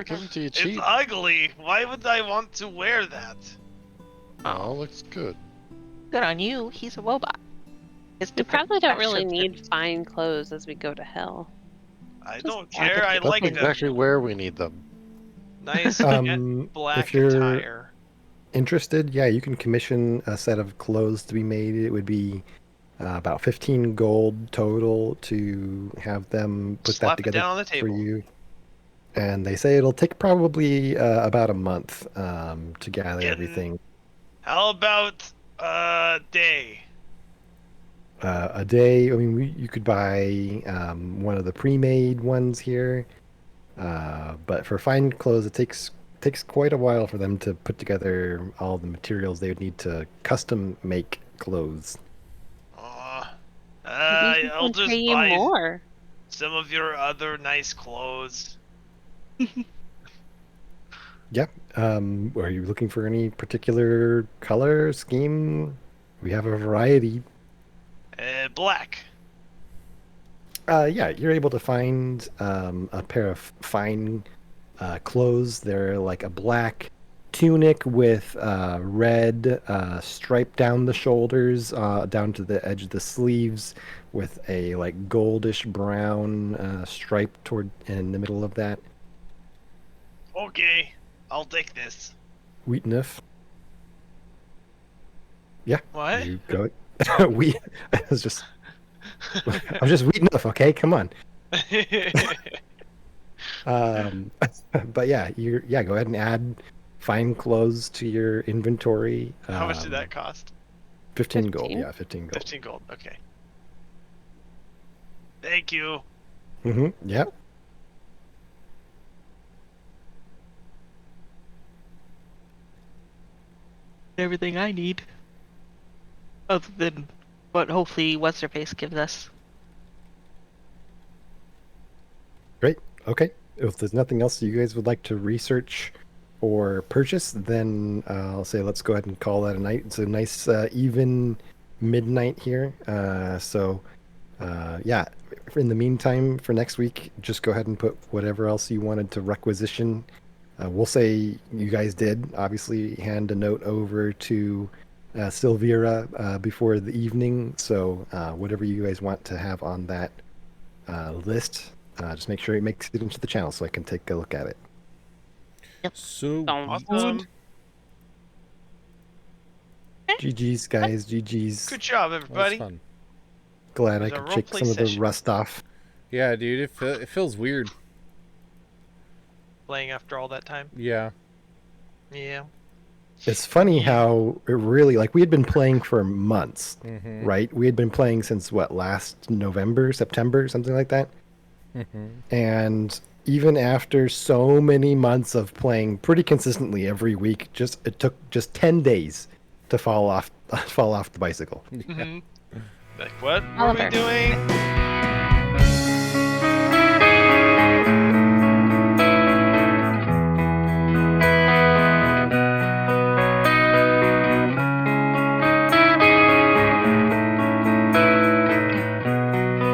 give them to you It's cheap. ugly. Why would I want to wear that? Oh, looks good. Good on you. He's a robot. It's We different probably don't really fashion. need fine clothes as we go to hell. I Just don't add care. it I to That's like them. exactly where we need them. Nice black if you're attire. interested, yeah, you can commission a set of clothes to be made. It would be about 15 gold total to have them put Slap that it together down on the for table. you. And they say it'll take probably about a month to gather Getting- everything. How about a day? A day. I mean, you could buy one of the pre-made ones here, but for fine clothes, it takes quite a while for them to put together all the materials they would need to custom make clothes. Maybe we I'll can just pay you buy more. some of your other nice clothes. Yeah. Are you looking for any particular color scheme? We have a variety. Black. Yeah, you're able to find a pair of fine clothes. They're like a black tunic with red stripe down the shoulders, down to the edge of the sleeves, with a like goldish brown stripe toward in the middle of that. Okay, I'll take this. Wheat enough. Yeah. What? You go. We. I was just. I'm just wheat enough. Okay, come on. But yeah, go ahead and add fine clothes to your inventory. How much did that cost? 15 gold. 15? Yeah, 15 gold. 15 gold. Okay. Thank you. Yeah. Everything I need. other than what hopefully what's her face gives us. Great. Okay. If there's nothing else you guys would like to research or purchase, then I'll say let's go ahead and call that a night. It's a nice even midnight here. Yeah. In the meantime, for next week, just go ahead and put whatever else you wanted to requisition. We'll say you guys did. Obviously, hand a note over to Silvira before the evening. So whatever you guys want to have on that list, just make sure it makes it into the channel so I can take a look at it. So Awesome. GG's, guys. GG's. Good job, that was everybody. fun. Glad I It was a could shake roleplay some of the session. rust off. Yeah, dude, it feels weird. Playing after all that time. Yeah. Yeah. It's funny how it really, like, we had been playing for months, Mm-hmm. right? We had been playing since what, last November, September, something like that. Mm-hmm. And even after so many months of playing pretty consistently every week, it took just 10 days to fall off the bicycle. Mhm. Like, what were we Oliver. doing?